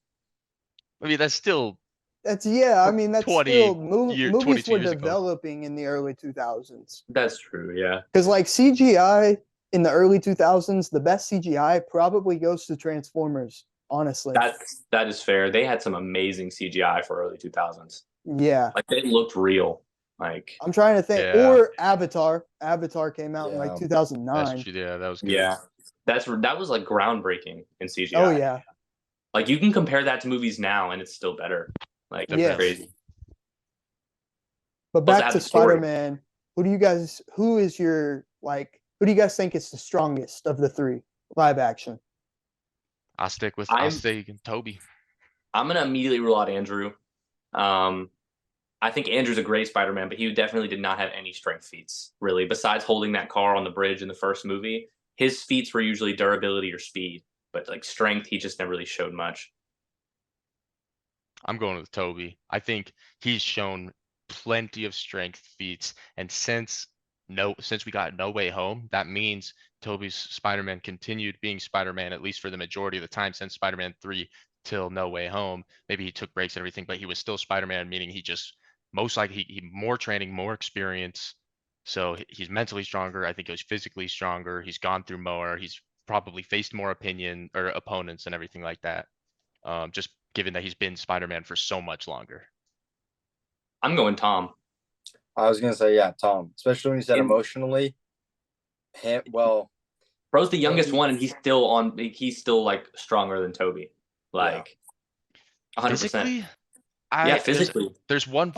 I mean that's still That's yeah. I mean, that's still 22 movies were years ago. developing in the early 2000s. That's true. Yeah. Because like CGI in the early 2000s, the best CGI probably goes to Transformers. Honestly, That is fair. They had some amazing CGI for early 2000s. yeah. Like they looked real. Like I'm trying to think. Yeah, Or Avatar. Avatar came out in like Yeah. 2009. yeah, that was good. yeah, that was like groundbreaking in CGI. Oh yeah, Like you can compare that to movies now and it's still better. Like that's Yes. crazy. but Plus, it back has to a story. Spider-Man. Who do you guys think is the strongest of the three live action? I'll I'm stay Toby. I'm gonna immediately rule out Andrew. I think Andrew's a great Spider-Man, but he definitely did not have any strength feats, really. Besides holding that car on the bridge in the first movie, his feats were usually durability or speed, but like strength, he just never really showed much. I'm going with Toby. I think he's shown plenty of strength feats, and since since we got No Way Home, that means Tobey's Spider-Man continued being Spider-Man at least for the majority of the time since Spider-Man 3 till No Way Home. Maybe he took breaks and everything, but he was still Spider-Man, meaning he just most likely he more training, more experience. So he's mentally stronger. I think he was physically stronger. He's gone through more. He's probably faced more opponents and everything like that. Just given that he's been Spider-Man for so much longer. I'm going Tom. I was gonna say, yeah, Tom. Especially when you said And- emotionally. Well, Bro's the youngest Tobey- one, and he's still like stronger than Toby. Like 100%. Physically, Yeah, physically. There's one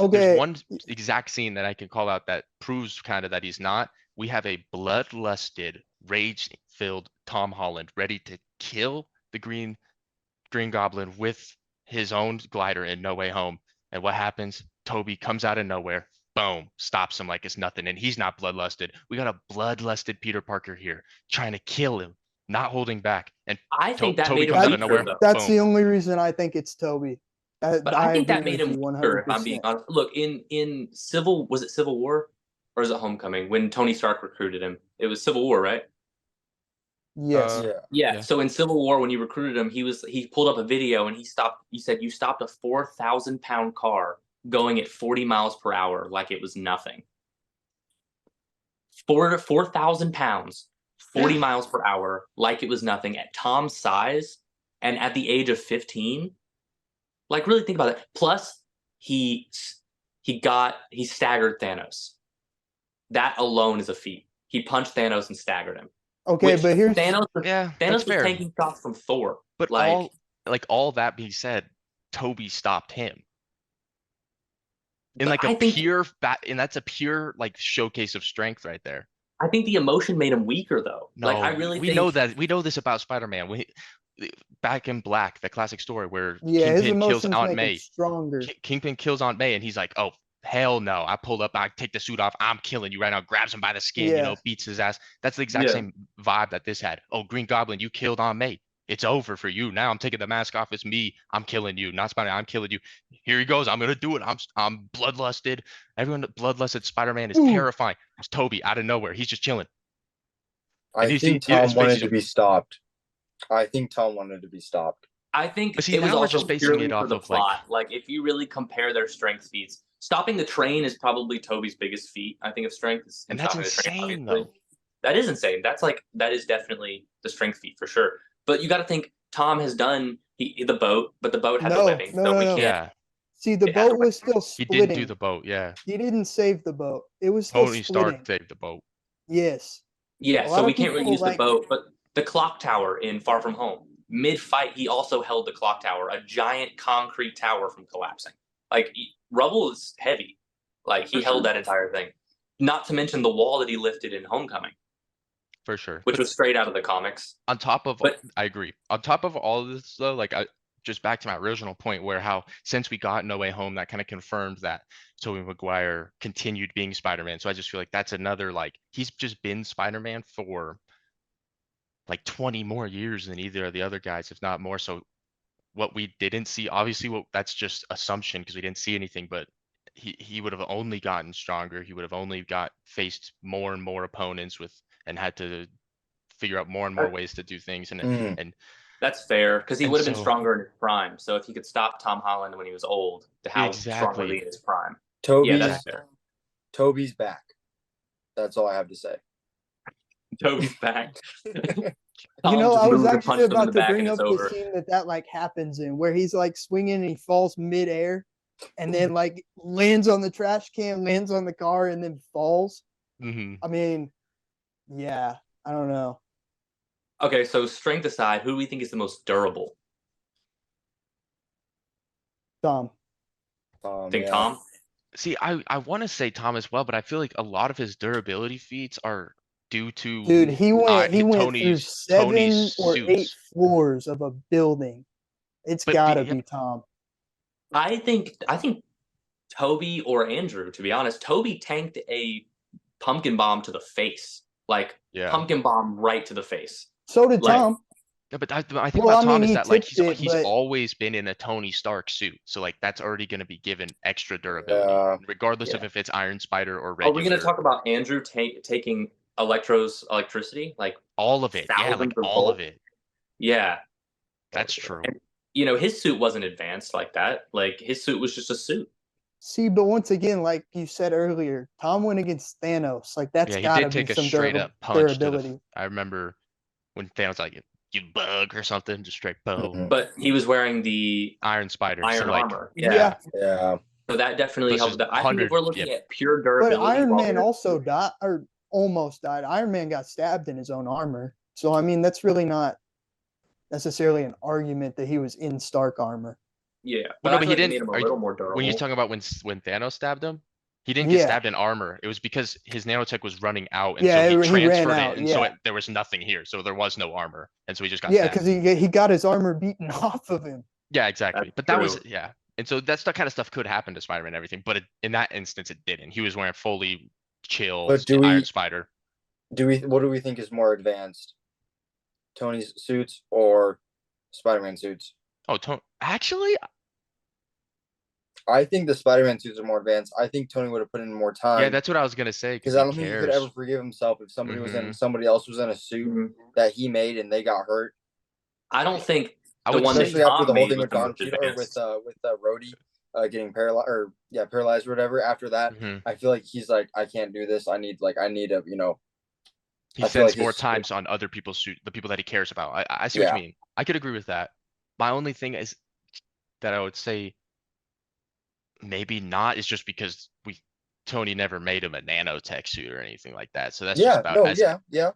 exact scene that I can call out that proves kind of that he's not. We have a bloodlusted, rage-filled Tom Holland ready to kill the Green Goblin with his own glider in No Way Home. And what happens? Toby comes out of nowhere, boom, stops him like it's nothing, and he's not bloodlusted. We got a bloodlusted Peter Parker here trying to kill him, not holding back. And I think that Toby made him comes out of weaker, nowhere. though. That's Boom. the only reason I think it's Toby. But I think that made him one weaker, hundred if I'm being percent. honest. Look, in Civil War? Or is it Homecoming? When Tony Stark recruited him. It was Civil War, right? Yes. yeah. Yeah. Yeah. So in Civil War, when you recruited him, he pulled up a video and he said you stopped a 4,000-pound car going at 40 miles per hour like it was nothing. 4,000 pounds, 40 miles per hour, like it was nothing at Tom's size and at the age of 15. Like, really think about it. Plus, he staggered Thanos. That alone is a feat. He punched Thanos and staggered him. Okay, but here's Thanos that's was fair. taking shots from Thor. But all that being said, Toby stopped him. In like and that's a pure like showcase of strength right there. I think the emotion made him weaker, though. No, like, I really we think know that. We know this about Spider-Man. Back in Black, the classic story where his Kingpin kills emotions Aunt make May. him stronger. Kingpin kills Aunt May, and he's like, "Oh hell no!" I pulled up, I take the suit off, I'm killing you right now. Grabs him by the skin, Yeah. beats his ass. That's the exact same vibe that this had. Oh, Green Goblin, you killed Aunt May. It's over for you. Now I'm taking the mask off. It's me. I'm killing you. Not Spider-Man. I'm killing you. Here he goes. I'm gonna do it. I'm bloodlusted. Everyone bloodlusted Spider-Man is terrifying. It's Toby out of nowhere. He's just chilling. I think Tom wanted to be stopped. I think Tom wanted to be stopped. I think But see, it was now we're also just basing purely it for off the of, plot. Like, if you really compare their strength feats, stopping the train is probably Toby's biggest feat. I think of strength. And that's insane, though. That is insane. That is definitely the strength feat for sure. But you got to think Tom has done the boat, but the boat had the webbing, so we can't. Yeah. See, the boat was still He splitting. didn't do the boat. Yeah. He didn't save the boat. It was still Tony splitting. Stark saved the boat. Yes. Yeah, A so lot we of can't really people use the boat, but the clock tower in Far From Home, mid-fight, he also held the clock tower, a giant concrete tower from collapsing. Like, rubble is heavy. Like, he held that entire thing. Not to mention the wall that he lifted in Homecoming, For sure. which was straight out of the comics. On top of, But- I agree. On top of all of this, though, like just back to my original point, where how since we got No Way Home, that kind of confirmed that Tobey Maguire continued being Spider-Man. So I just feel like that's another, like, he's just been Spider-Man for like 20 more years than either of the other guys, if not more. So what we didn't see, obviously, that's just assumption because we didn't see anything, but he would have only gotten stronger. He would have only faced more and more opponents and had to figure out more and more ways to do things. And That's fair, because he And would have been so- stronger in his prime. So if he could stop Tom Holland when he was old, how strong would he be in his prime? Yeah, that's fair. Toby's back. That's all I have to say. Toby's back. You know, I was actually about about to bring up the scene that like happens in where he's like swinging and he falls midair and then like lands on the trash can, lands on the car, and then falls. Mhm. I mean, yeah, I don't know. Okay, so strength aside, who do we think is the most durable? Tom. Think Yeah. Tom? See, I want to say Tom as well, but I feel like a lot of his durability feats are due to Dude, he went through Tony's 7 or 8 suits. floors of a building. It's But gotta the- be Tom. I think Toby or Andrew, to be honest. Toby tanked a pumpkin bomb to the face. Like, Yeah. pumpkin bomb right to the face. So did Like- Tom. No, but I think Well, about I mean, Tom is he that like tipped he's it, he's but always been in a Tony Stark suit, so like that's already going to be given extra durability, Yeah. regardless of Yeah. if it's Iron Spider or Are we going to regular. talk about Andrew taking Electro's electricity, like All of it, yeah, like thousands of all of volts? it. Yeah, That's true. and his suit wasn't advanced like that. Like his suit was just a suit. see, but once again, like you said earlier, Tom went against Thanos. Like that's Yeah, he got to did be take a some straight up punch to the. durability. I remember when Thanos like you bug or something, just straight boom. Mhm. But he was wearing the Iron Spider, so iron like armor. Yeah, Yeah. Yeah. So that definitely this is helped. I think if 100. we're Yeah, looking at pure but durability, Iron while Man also died or almost died. Iron Man got stabbed in his own armor. So I mean, that's really not necessarily an argument that he was in Stark armor. yeah, well, but no, I but feel he like it didn't. made him a little more When you're durable. talking about when Thanos stabbed him, he didn't get Yeah, stabbed in armor. It was because his nanotech was running out, and so yeah, he he ran transferred it, out. and so Yeah, there was nothing here, so there was no armor, and so he just got yeah, stabbed. because he got his armor beaten off of him. Yeah, That's exactly. But that was true. yeah, and so that's the kind of stuff could happen to Spider-Man and everything, but in that instance, it didn't. He was wearing fully chill But do Iron we Spider. what do we think is more advanced? Tony's suits or Spider-Man suits? Oh, actually, I think the Spider-Man suits are more advanced. I think Tony would have put in more yeah, time that's what I was gonna say because because I he don't think he could ever cares. forgive himself if Hmm. somebody else was in a suit Mhm. that he made and they got hurt. I don't think I the would one that say Especially after Tom the whole made thing was with the Don most Cheadle or advanced. with Rhodey getting paralyzed or whatever. After that, hmm I feel like he's like, I can't do this. I need a he I feel like spends more his times on other people's suit, the people that he cares about. I see what you yeah. mean. I could agree with that. My only thing is that I would say maybe not is just because Tony never made him a nanotech suit or anything like that. So that's just Yeah, about no, as. yeah.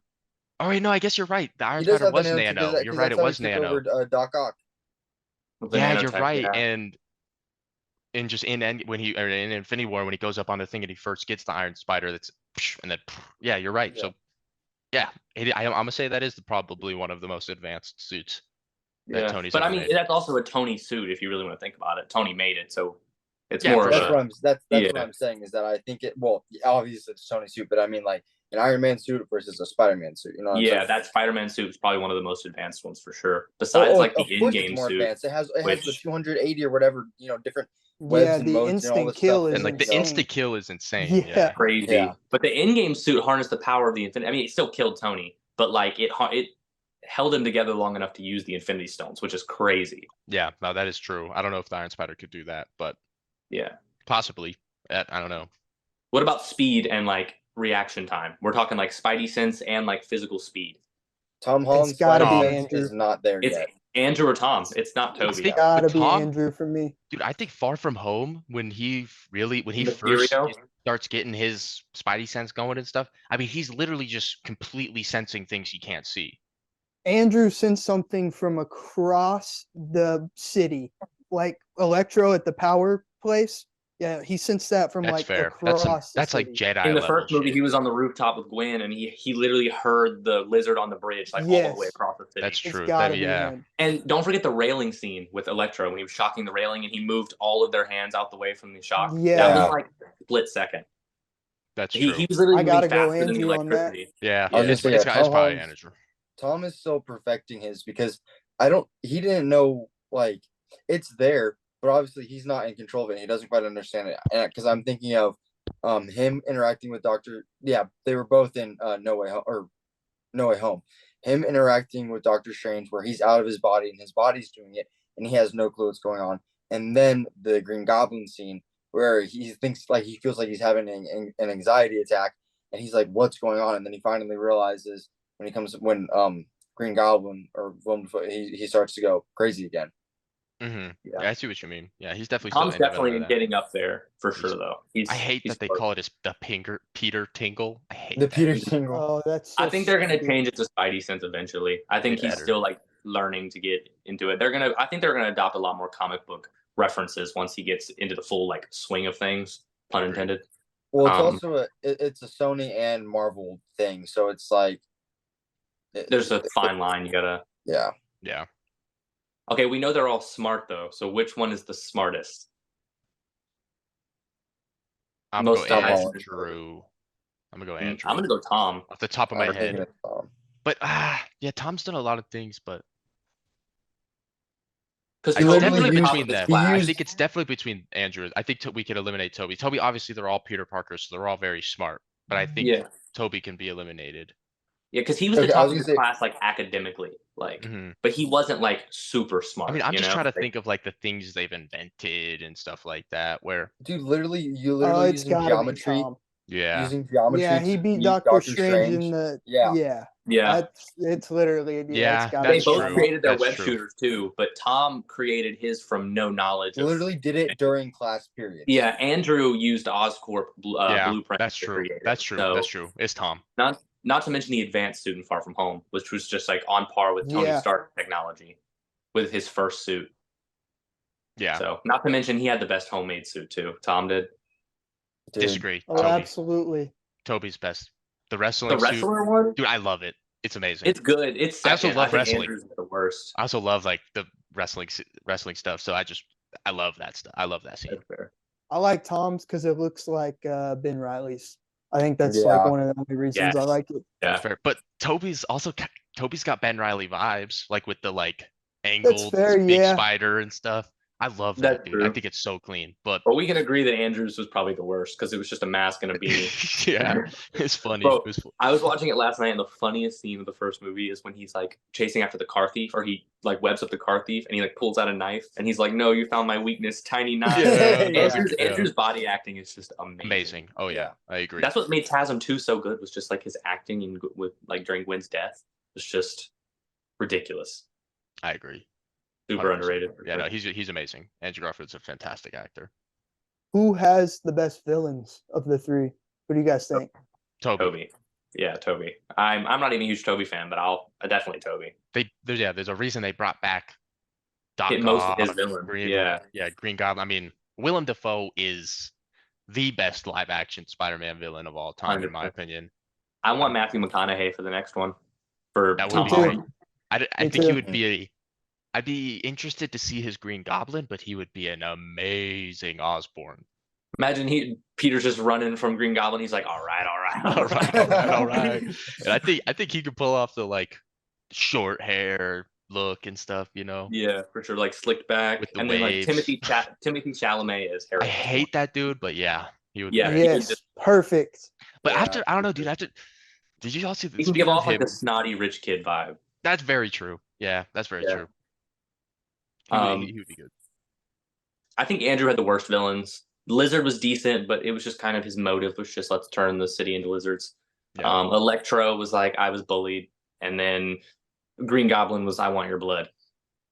Oh wait, no, I guess you're right. The Iron He does Spider have the was nanotech nano. You're because right, that's it how he was took nano. over Doc Ock. With the Yeah, you're nanotech, right. yeah. And just when he or in Infinity War when he goes up on the thing and he first gets the Iron Spider, that's and then yeah, you're right. Yeah. So yeah, I'm gonna say that is probably one of the most advanced suits that Yeah, Tony's but I ever mean made. that's also a Tony suit if you really want to think about it. Tony made it, so it's Yeah, more for of That's sure. a that's what yeah. I'm saying is that I think it well obviously it's Tony's suit, but I mean like an Iron Man suit versus a Spider-Man suit. You know what I'm saying? Yeah, that Spider-Man suit is probably one of the most advanced ones for sure. Besides like the Of course it's in-game more suit, advanced. It has the which 280 or whatever different Yeah, webs and the modes and all instant this stuff. kill is And like And the insane. insta kill is insane. Yeah, Yeah. yeah, crazy. But the in-game suit harnessed the power of the Infinity. I mean, it still killed Tony, but like it held him together long enough to use the Infinity Stones, which is crazy. Yeah, no, that is true. I don't know if the Iron Spider could do that, but Yeah. possibly. I don't know. What about speed and like reaction time? We're talking like Spidey sense and like physical speed. Tom it's Holland's got to Spidey be Tom. sense Andrew. is not there It's yet. Andrew or Tom. It's not I Toby. think Got with to be Tom, Andrew for me. dude, I think Far From Home when he first Mysterio. starts getting his Spidey sense going and stuff. I mean, he's literally just completely sensing things he can't see. Andrew sent something from across the city, like Electro at the power place. Yeah, he sensed that from That's like fair. across the That's like city. Jedi In the level first movie, shit. he was on the rooftop with Gwen, and he literally heard the lizard on the bridge like all the way Yes, across the city. That's it's true. got That to be yeah. him. And don't forget the railing scene with Electro when he was shocking the railing, and he moved all of their hands out the way from the shock. That Yeah, was Yeah. like a split second. That's He true. was literally I moving gotta go faster than the Andrew on that. electricity. Yeah. I was Yeah. gonna say It's Tom probably Holland's Andrew. Tom is still perfecting his because he didn't know like it's there, but obviously he's not in control of it. He doesn't quite understand it. And because I'm thinking of him interacting with they were both in No Way Home or No Way Home. Him interacting with Doctor Strange where he's out of his body and his body's doing it and he has no clue what's going on. And then the Green Goblin scene where he thinks like he feels like he's having an anxiety attack and he's like, what's going on? And then he finally realizes when Green Goblin or he starts to go crazy again. Mm-hmm. Yeah. Yeah, I see what you mean. Yeah, he's definitely still Tom's in development definitely of that. getting up there for He's- sure, though. I hate he's that they close. call it the Peter Tingle. I hate The that. Peter Tingle. Oh, that's so I think they're gonna stupid. change it to Spidey sense eventually. I think They he's better. still like learning to get into it. I think they're gonna adopt a lot more comic book references once he gets into the full like swing of things. Pun Agreed. intended. Well, it's Um, also it's a Sony and Marvel thing, so it's like There's a fine line you gotta. yeah. Yeah. Okay, we know they're all smart though. So which one is the smartest? I'm gonna Most go Tom Holland. Andrew. I'm gonna go Andrew. I'm gonna go Tom. Off the top of my I'm thinking head. of, But yeah, Tom's done a lot of things, but Because It's literally definitely used- between them. he I used- think it's definitely between Andrew. I think we could eliminate Toby. Toby, obviously, they're all Peter Parker, so they're all very smart. But I think yeah, Toby can be eliminated. because he was the Okay, I top was of gonna his say- class, like academically, like, Mhm. but he wasn't like super smart. I mean, I'm you just know? trying to Like, think of like the things they've invented and stuff like that. Where Dude, literally, you Oh, literally it's using gotta be geometry, Tom. yeah, Yeah, he beat Doctor Strange in the. Yeah. yeah, It's literally it's Yeah, gotta they that's be both true. Tom. created their That's web true. shooters too, but Tom created his from no knowledge. Literally did it during class periods. Yeah, Andrew used Oscorp Yeah, blueprint. that's to true. create it. That's true. So, That's true. It's Tom. not to mention the advanced suit in Far From Home, which was just like on par with Tony Yeah. Stark technology with his first suit. Yeah, So, not to mention he had the best homemade suit too. Tom did. Dude, disagree. Oh, Toby. absolutely. Toby's best. The The wrestling suit, wrestler one, dude. I love it. It's amazing. it's good. It's I also second. love think wrestling. Andrew's the worst. I also love like the wrestling stuff. So I love that stuff. I love that scene. That's fair. I like Tom's because it looks like Ben Riley's. I think that's like Yeah. one of the only reasons I Yes. like it. That's Yeah, fair. But Toby's got Ben Riley vibes, like with the like angled fair, big yeah. spider and stuff. I love that, That's dude. I true. think it's so clean. But but we can agree that Andrew's was probably the worst because it was just a mask and a beanie. yeah, it's funny. Bro, It was I was watching it last night, and the funniest scene of the first movie is when he's like chasing after the car thief, or he like webs up the car thief, and he like pulls out a knife, and he's like, "No, you found my weakness, tiny knife." Yeah, Yeah. Andrew's body acting is just amazing. amazing. Oh yeah, Yeah. I agree. That's what made Tasm 2 so good, was just like his acting in with like during Gwen's death was just ridiculous, I agree. super 100%. underrated. for Yeah, sure. no, he's amazing. Andrew Garfield's a fantastic actor. Who has the best villains of the three? What do you guys think? Toby. Yeah, Toby. I'm not even a huge Toby fan, but definitely Toby. There's a reason they brought back Doc Hit most of his Ock, villains. Green, Yeah. Green Goblin. I mean, Willem Dafoe is the best live action Spider-Man villain of all time, in my 100%. opinion. I want Matthew McConaughey for the next one. For That Tom would be Holland. great. I Me think he too. would be I'd be interested to see his Green Goblin, but he would be an amazing Osborn. Imagine Peter's just running from Green Goblin. He's like, all right. All right, all right. And I think he could pull off the like short hair look and stuff, you know. Yeah, for sure. Like slicked back. With the and then like waves. Timothy Chalamet is Harry. I hate that dude, but yeah, he would. Yeah, be he great. can Yes, just- perfect. But Yeah, after I don't know, dude. Did you all see the He can speaking give of off like him? the snotty rich kid vibe. That's very true. Yeah, that's very Yeah. true. He would be good. I think Andrew had the worst villains. Lizard was decent, but it was just kind of his motive was just let's turn the city into lizards. Yeah. Electro was like I was bullied, and then Green Goblin was I want your blood.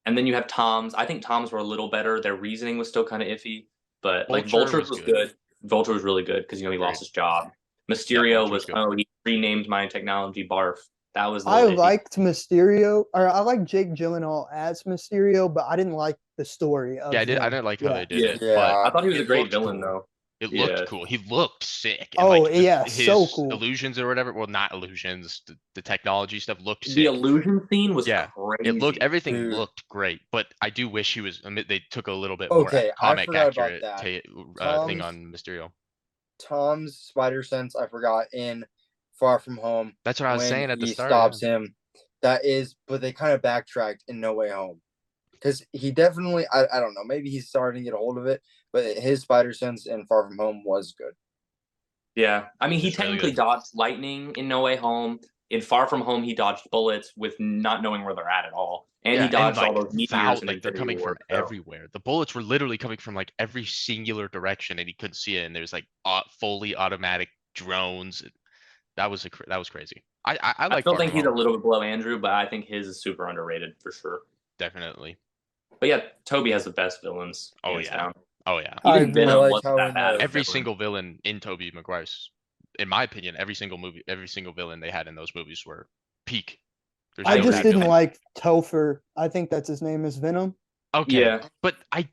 And then you have Tom's. I think Tom's were a little better. Their reasoning was still kind of iffy, but like Vulture Vulture was was good. Vulture was really good because he Agreed. lost his job. Mysterio Vulture was was good. he renamed my technology Barf. That was a I little iffy. liked Mysterio, or I like Jake Gyllenhaal as Mysterio, but I didn't like the story of Yeah, I him. didn't like how they did Yeah. it. Yeah. I thought he was a it great looked villain cool. though. It looked Yeah. cool. He looked sick. Oh, like, yeah, his so cool. illusions or whatever. Well, not illusions. The technology stuff looked sick. The illusion scene was Yeah, crazy. Everything Dude. looked great, but I do wish he was. They took a little bit more Okay, I comic forgot about accurate that. thing Tom's- on Mysterio. Tom's spider sense, I forgot, in Far From Home. That's what I was when saying at the he start. stops him. That is, but they kind of backtracked in No Way Home. Because he definitely, I don't know, maybe he's starting to get a hold of it, but his spider sense in Far From Home was good. Yeah, I mean, he It's really technically good. dodged lightning in No Way Home. In Far From Home, he dodged bullets with not knowing where they're at all, and he dodged all those meteors. Like they're coming from everywhere. The bullets were literally coming from like every singular direction, and he couldn't see it. And there's like fully automatic drones. That was crazy. I I like. still Far think From he's a Home, little bit below Andrew, but I think his is super underrated for sure. definitely. But yeah, Toby has the best villains. Oh, hands yeah. down. Oh yeah. I Even agree. Venom I like wasn't how that in bad. the- of a Every villain. single villain in Tobey Maguire's, in my opinion, every single villain they had in those movies were peak. There's I no just bad didn't villain. like Topher. I think that's his name is Venom. Okay, Yeah, but I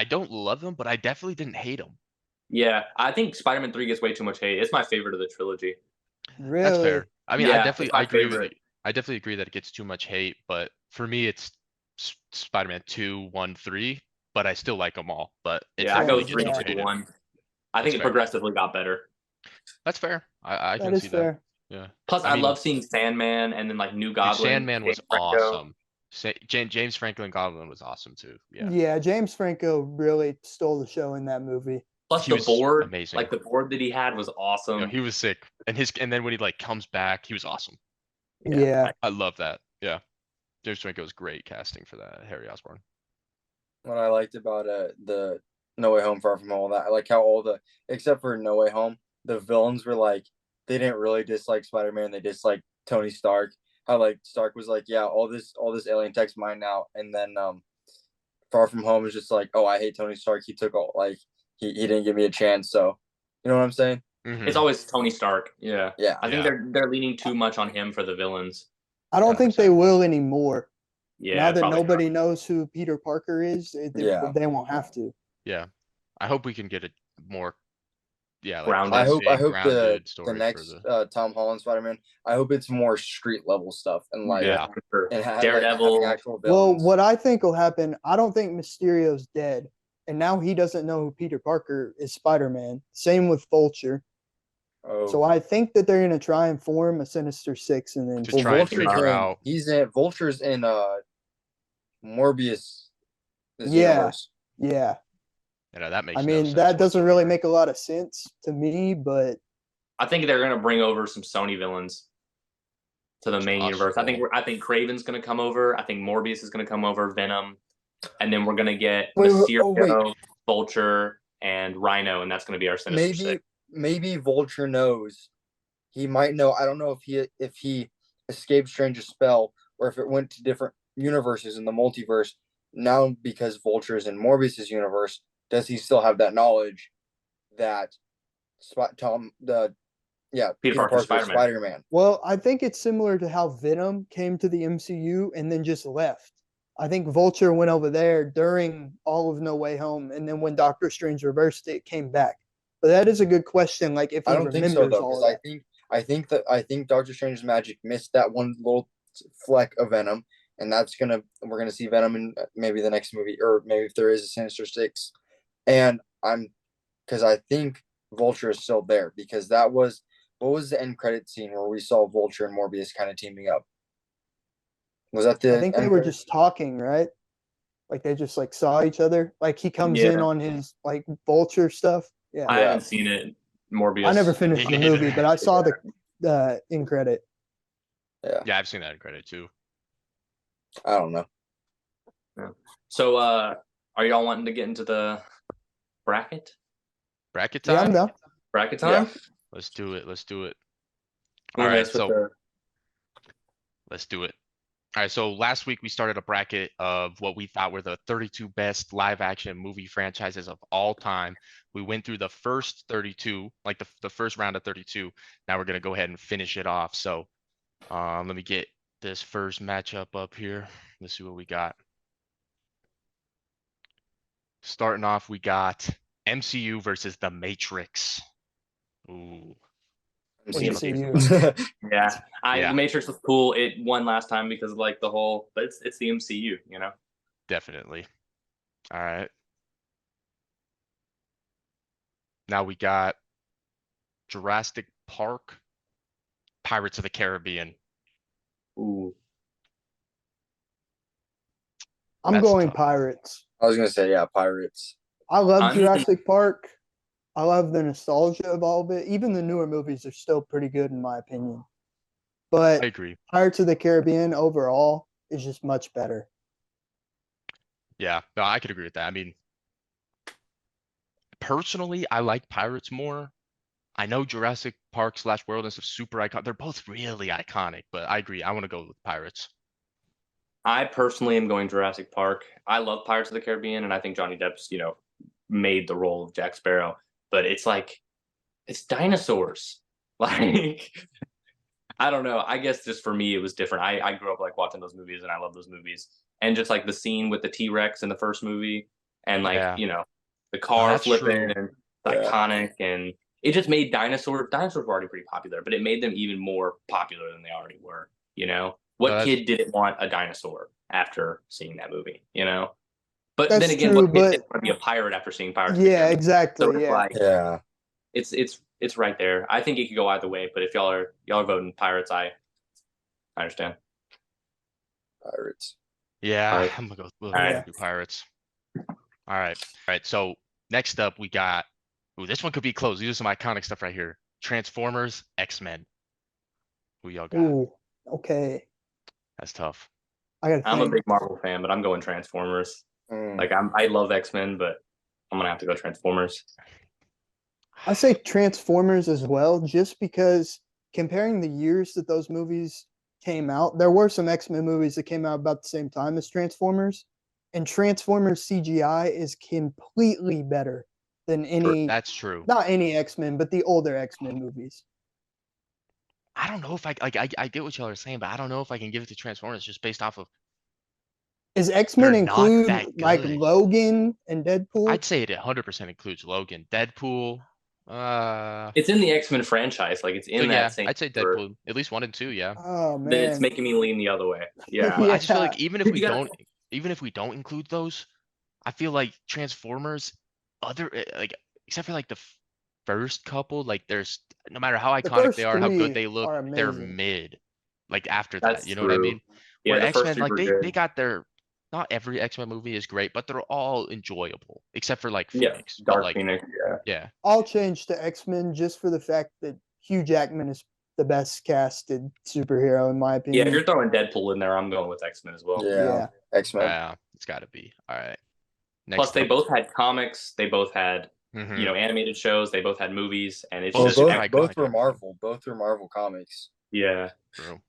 don't love him, but I definitely didn't hate him. yeah. I think Spider-Man 3 gets way too much hate. It's my favorite of the trilogy. Really? That's fair. I mean, Yeah, it's my I agree with favorite. it. I definitely agree that it gets too much hate, but for me, it's Spider-Man 2, 1, 3, but I still like them all. But it Yeah, I go definitely gets 3, 2, overhated. 1. I think That's it fair. progressively got better. That's fair. I That can is see fair. that. Yeah. Plus, I I mean, love seeing Sandman and then like New Dude, Goblin. Sandman was James Franco. awesome. James Franklin Goblin was awesome too. Yeah, Yeah, James Franco really stole the show in that movie. Plus he the was board, amazing. like the board that he had was You know, awesome. he was sick, and then when he like comes back, he was awesome. Yeah. I love that. Yeah, James Franco was great casting for that Harry Osborn. What I liked about the No Way Home, Far From Home, that I like how all the except for No Way Home, the villains were like they didn't really dislike Spider Man. They disliked Tony Stark. How like Stark was like, yeah, all this alien tech's mine now, and then Far From Home is just like, oh, I hate Tony Stark. He took all like he didn't give me a chance. So you know what I'm saying? It's always Tony Stark. Yeah. Yeah. I think Yeah. they're leaning too much on him for the villains. I don't think they 100%. will anymore. Yeah. Now that probably nobody knows who Peter Parker is, Yeah. they won't have to. Yeah, I hope we can get a more, like Grounded. I classic, hope the grounded story for next the. Tom Holland Spider Man. I hope it's more street level stuff and like Yeah. For and like Daredevil. having actual Well, villains. what I think will happen, I don't think Mysterio's dead. And now he doesn't know who Peter Parker is Spider-Man. Same with Vulture. So Oh, I think that they're gonna try and form a Sinister Six and then To try and Vulture's figure in. out. He's in. Vulture's in. Morbius. This Yeah. universe. Yeah. That makes I no mean, sense that doesn't really whatsoever. make a lot of sense to me, but I think they're gonna bring over some Sony villains to the main universe. Possible. I think Craven's gonna come over. I think Morbius is gonna come over. Venom, and then we're gonna get Wait, Mysterio, Vulture, and Rhino, and that's gonna be our Sinister Six. Maybe Vulture knows. He might know. I don't know if he escaped Strange's spell or if it went to different universes in the multiverse. Now, because Vulture is in Morbius's universe, does he still have that knowledge that Peter Parker, Parker is Spider-Man. Spider-Man? well, I think it's similar to how Venom came to the MCU and then just left. I think Vulture went over there during all of No Way Home, and then when Doctor Strange reversed it, came back. But that is a good question. Like if he I don't think so remembers though, all because of that. I think Doctor Strange's magic missed that one little fleck of Venom, and we're gonna see Venom in maybe the next movie, or maybe if there is a Sinister Six, and because I think Vulture is still there because that was what was the end credit scene where we saw Vulture and Morbius kind of teaming up? Was that I the think they end were credit? just talking, right? Like they just like saw each other. Like he comes in Yeah. on his like Vulture stuff. Yeah. I Yeah. haven't seen it. Morbius. I never Me finished the neither. movie, but I saw the in credit. Yeah, Yeah, I've seen that in credit too. I don't know. So, are y'all wanting to get into the bracket? Bracket Yeah, I'm time. down. Bracket time? Yeah. Let's do it. Let's do it. Who All right, messed with so let's do it. All right, so last week we started a bracket of what we thought were the 32 best live action movie franchises of all time. We went through the first 32, like the first round of 32. Now we're gonna go ahead and finish it off. So let me get this first matchup up here. Let's see what we got. Starting off, we got MCU versus The Matrix. Ooh. MCU. Yeah, Yeah. The Matrix was cool. It won last time because of like the whole, but it's the MCU, you know. Definitely. All right. Now we got Jurassic Park, Pirates of the Caribbean. Ooh, I'm That's going tough. Pirates. I was gonna say Pirates. I love I'm- Jurassic Park. I love the nostalgia of all of it. Even the newer movies are still pretty good in my opinion. I But agree. Pirates of the Caribbean overall is just much better. Yeah, no, I could agree with that. I mean, personally, I like Pirates more. I know Jurassic Park / World is super iconic. They're both really iconic, but I agree. I want to go with Pirates. I personally am going Jurassic Park. I love Pirates of the Caribbean, and I think Johnny Depp's, made the role of Jack Sparrow. But it's like, it's dinosaurs. Like, I don't know. I guess just for me, it was different. I grew up like watching those movies, and I love those movies. And just like the scene with the T-Rex in the first movie, and like Yeah. the car that's flipping true. and Yeah. iconic, and it just made dinosaurs. Dinosaurs were already pretty popular, but it made them even more popular than they already were. What that's- kid didn't want a dinosaur after seeing that movie? But That's then again, true, what kid but didn't want to be a pirate after seeing Pirates? of the yeah, Caribbean? exactly. So it's Yeah. like Yeah. it's right there. I think it could go either way, but if y'all are voting Pirates, I understand. Pirates. Yeah, Right. I'm gonna go. We're Alright. gonna do pirates. All right. All right. So next up, we got. Ooh, this one could be close. These are some iconic stuff right here. Transformers, X-Men. Who y'all got? Ooh, okay. That's tough. I gotta I'm a think. big Marvel fan, but I'm going Transformers. Like I love X-Men, but I'm gonna have to go Transformers. I say Transformers as well, just because comparing the years that those movies came out, there were some X-Men movies that came out about the same time as Transformers, and Transformers CGI is completely better than any, That's true. not any X-Men, but the older X-Men movies. I don't know if I get what y'all are saying, but I don't know if I can give it to Transformers just based off of Is X-Men they're not include that like good. Logan and Deadpool? I'd say it 100% includes Logan, Deadpool. It's in the X-Men franchise. Like it's So in yeah, that same. I'd say Deadpool, at least 1 and 2. Yeah. Oh Then it's man. making me lean the other way. Yeah. But I just feel Yeah. like even You gotta- if we don't include those, I feel like Transformers, like except for like the first couple, like there's no matter how The iconic they first are, how good three they look, are they're amazing. mid. Like after that, That's you know what I true. mean? Yeah, Where the first X-Men, two like were they good. got their not every X-Men movie is great, but they're all enjoyable except for like Yeah, Phoenix. But Dark like Phoenix. Yeah. yeah, I'll change to X-Men just for the fact that Hugh Jackman is the best casted superhero in my Yeah, opinion. if you're throwing Deadpool in there, I'm going with X-Men as well. Yeah. X-Men. it's got to be. All right. Plus, Next they up. both had comics. They both had Mhm. animated shows. They both had movies, and it's Both Well, just super both iconic were and everything. Marvel. Both were Marvel comics. yeah. True.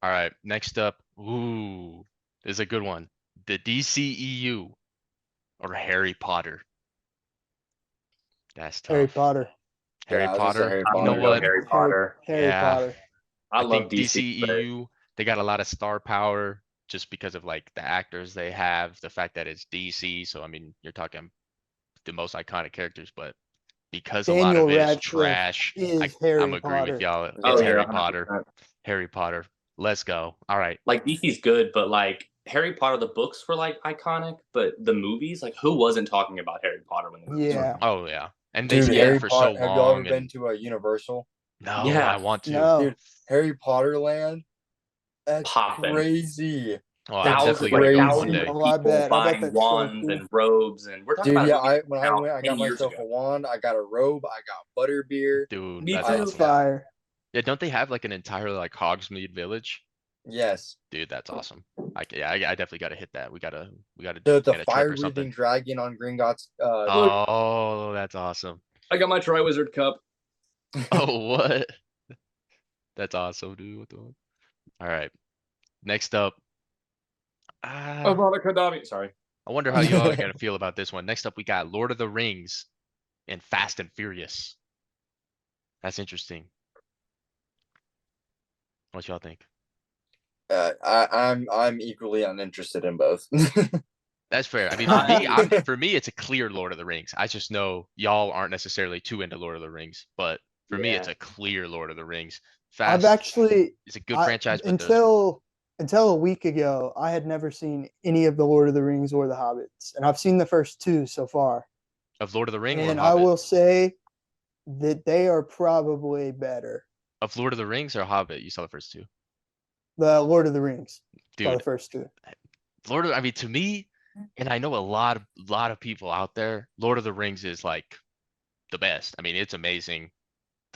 All right, next up. Ooh, this is a good one. The DCEU or Harry Potter. That's Harry tough. Potter. Harry Yeah, I was gonna say Potter. Harry I'm You know gonna Potter. go what? Harry Potter. Harry Yeah, Potter. I I love think DC, but DCEU, they got a lot of star power just because of like the actors they have, the fact that it's DC. So I mean, you're talking the most iconic characters, but because a lot Daniel of it is Radcliffe trash, is I'm Harry agree with Potter. y'all. oh It's Yeah. yeah, Harry 100%. Potter. Harry Potter. Let's go. All right. Like DC's good, but like Harry Potter, the books were like iconic, but the movies, like who wasn't talking about Harry Potter when the movies were? Yeah. Oh yeah. And they Dude, stayed Yeah. in Harry for so Potter. Have y'all ever long been and to a Universal? no, Yeah. I want to. No. Dude, Harry Potter Land. That's Poppin'. crazy. Oh, I'm That's Thousands, definitely gonna go one thousands day. of Oh, I people bet buying that's so wands cool. and robes, and we're talking Dude, about yeah, a movie when I out went, I 10 got years myself ago. a wand, I got a robe, I got butterbeer. Dude, Me that's too. That's awesome. fire. Yeah, don't they have like an entire like Hogsmeade village? Yes. Dude, that's awesome. I definitely gotta hit that. We gotta The get a trip fire or something. breathing dragon on Gringotts. Look, Oh, that's awesome. I got my Triwizard Cup. Oh, what? That's awesome, dude. What the? All right. Next up. Avada Kedavra. Sorry. I wonder how you all are gonna feel about this one. Next up, we got Lord of the Rings and Fast and Furious. That's interesting. What y'all think? I'm equally uninterested in both. That's fair. I mean, for me, it's a clear Lord of the Rings. I just know y'all aren't necessarily too into Lord of the Rings, but for me, it's Yeah. a clear Lord of the Rings. I've Fast actually is a good franchise, but until a week ago, I had never seen any of the Lord of the Rings or the Hobbits, and I've seen the first two so far. of Lord of the Ring or And I Hobbit? will say that they are probably better. Of Lord of the Rings or Hobbit? You saw the first two. The Lord of the Rings. Saw the Dude, first two. I mean, to me, and I know a lot of people out there, Lord of the Rings is like the best. I mean, it's amazing.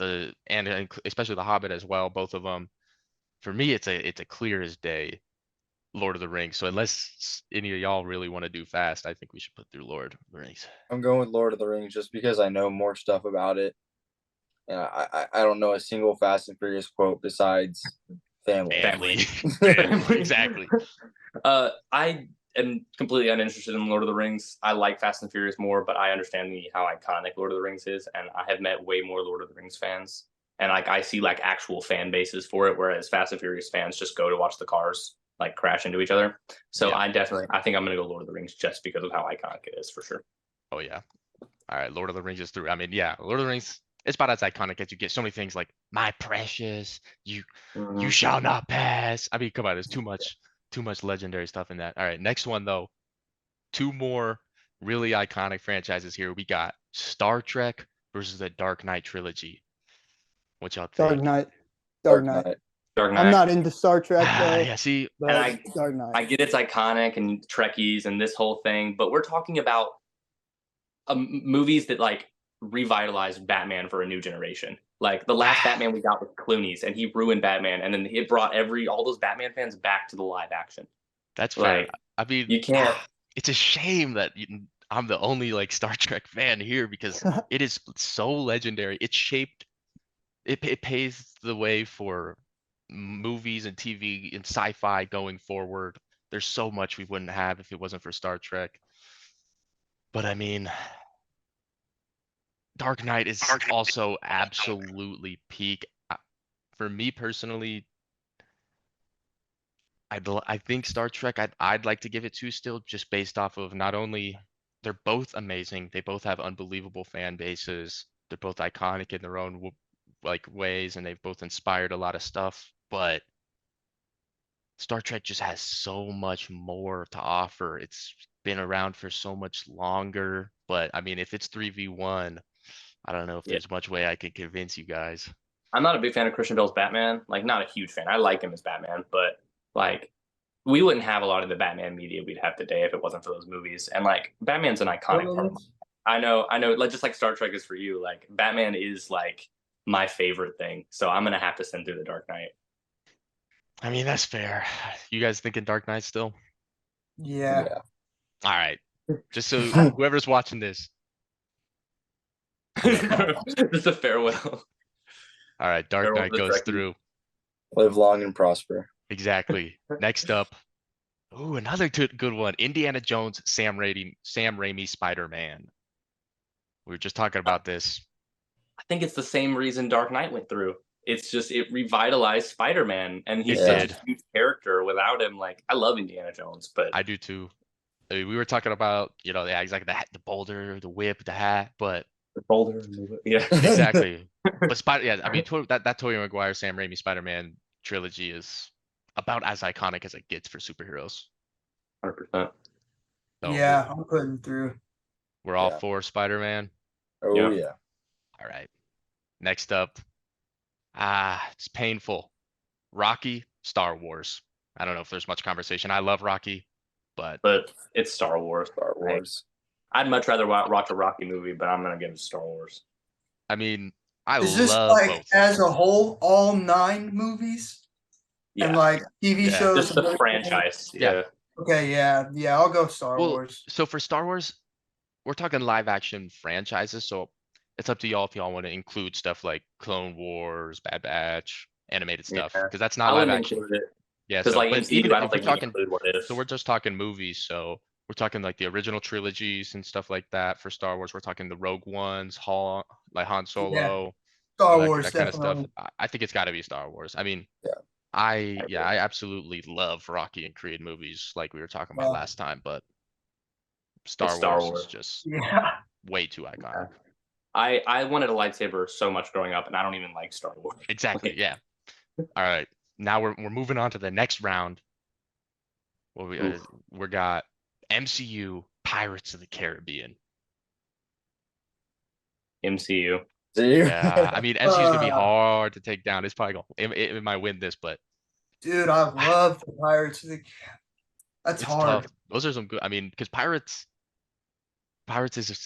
And especially the Hobbit as well, both of them. For me, it's a clear as day Lord of the Rings. So unless any of y'all really want to do fast, I think we should put through Lord of the Rings. I'm going with Lord of the Rings just because I know more stuff about it. And I don't know a single Fast and Furious quote besides family. Family. Exactly. I am completely uninterested in Lord of the Rings. I like Fast and Furious more, but I understand how iconic Lord of the Rings is, and I have met way more Lord of the Rings fans. And like I see like actual fan bases for it, whereas Fast and Furious fans just go to watch the cars like crash into each other. So Yeah. I think I'm gonna go Lord of the Rings just because of how iconic it is for sure. Oh yeah. All right, Lord of the Rings is through. I mean, yeah, Lord of the Rings. It's about as iconic as you get. So many things like "My precious," you shall not pass. I mean, come on, there's too much legendary stuff in that. All right, next one though. Two more really iconic franchises here. We got Star Trek versus the Dark Knight trilogy. What y'all think? Dark Knight. Dark Knight. Dark I'm Knight. not into Star Trek though, Yeah, see, but And Dark Knight. I get it's iconic and Trekkies and this whole thing, but we're talking about movies that like revitalized Batman for a new generation. Like the last Batman we got was Clooney's, and he ruined Batman, and then it brought all those Batman fans back to the live action. that's fair. Like I mean, you can't. it's a shame that I'm the only like Star Trek fan here because it is so legendary. It shaped it paves the way for movies and TV and sci-fi going forward. There's so much we wouldn't have if it wasn't for Star Trek. But I mean, Dark Knight is also absolutely peak. For me personally, I think Star Trek I'd like to give it two still just based off of not only they're both amazing, they both have unbelievable fan bases. They're both iconic in their own like ways and they've both inspired a lot of stuff, but Star Trek just has so much more to offer. It's been around for so much longer, but I mean if it's 3v1, I don't know if Yeah. there's much way I can convince you guys. I'm not a big fan of Christian Bale's Batman. Like, not a huge fan. I like him as Batman, but like, we wouldn't have a lot of the Batman media we'd have today if it wasn't for those movies. And like, Batman's an iconic part. I know. Like, just like Star Trek is for you. Like, Batman is like my favorite thing. So I'm gonna have to send through the Dark Knight. I mean, that's fair. You guys thinking Dark Knight still? Yeah. All right. Just so whoever's watching this. Just a farewell. All right, Dark Farewell Knight to the goes Trekkie. through. Live long and prosper. Exactly. Next up. Ooh, another good one. Indiana Jones, Sam Raimi, Spider-Man. We were just talking about this. I think it's the same reason Dark Knight went through. It's just it revitalized Spider-Man, and he's It such did. a huge character. Without him, like I love Indiana Jones, but I do too. I mean, we were talking about, yeah, exactly the boulder, the whip, the hat, but the folder, yeah, exactly. But yeah, I mean, that Tobey Maguire, Sam Raimi, Spider-Man trilogy is about as iconic as it gets for superheroes. 100%. So Yeah, I'm putting through. we're all Yeah. for Spider-Man. Oh Yeah. yeah. All right. Next up. It's painful. Rocky, Star Wars. I don't know if there's much conversation. I love Rocky, but it's Star Wars. Star Wars. I'd much rather watch a Rocky movie, but I'm gonna give it Star Wars. I mean, I Is this love like both. as a whole, all 9 movies Yeah, and like TV Yeah. shows? just the and everything? franchise. Yeah. Yeah, Okay, yeah, I'll go Star Well, Wars. so for Star Wars, we're talking live action franchises, so it's up to y'all if y'all want to include stuff like Clone Wars, Bad Batch, animated stuff, Yeah. because that's I not live wouldn't action. include it Yeah, because so like but MCU, even I if don't we're think you talking, include what if. so we're just talking movies, so we're talking like the original trilogies and stuff like that for Star Wars. We're talking the Rogue Ones, like Han Solo, Star that, Wars, that kind of stuff. definitely. I think it's got to be Star Wars. I mean, Yeah. I absolutely love Rocky and Creed movies, like we were talking about Yeah. last time, but Star Star Wars Wars. is just Yeah. way too iconic. I wanted a lightsaber so much growing up, and I don't even like Star Wars. Exactly. Like, Yeah. All right. Now we're moving on to the next round. Well, we got MCU Pirates of the Caribbean. MCU. Yeah, I mean MCU is gonna be hard to take down. It's probably gonna it might win this, but Dude, I love the Pirates of the. That's it's hard. tough. Those are some good. I mean, because Pirates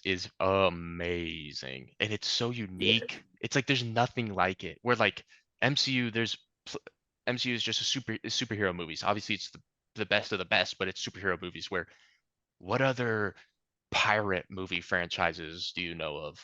is amazing and it's so unique. It's like there's nothing like it. Where like MCU, MCU is just superhero movies. Obviously, it's the best of the best, but it's superhero movies. Where what other pirate movie franchises do you know of?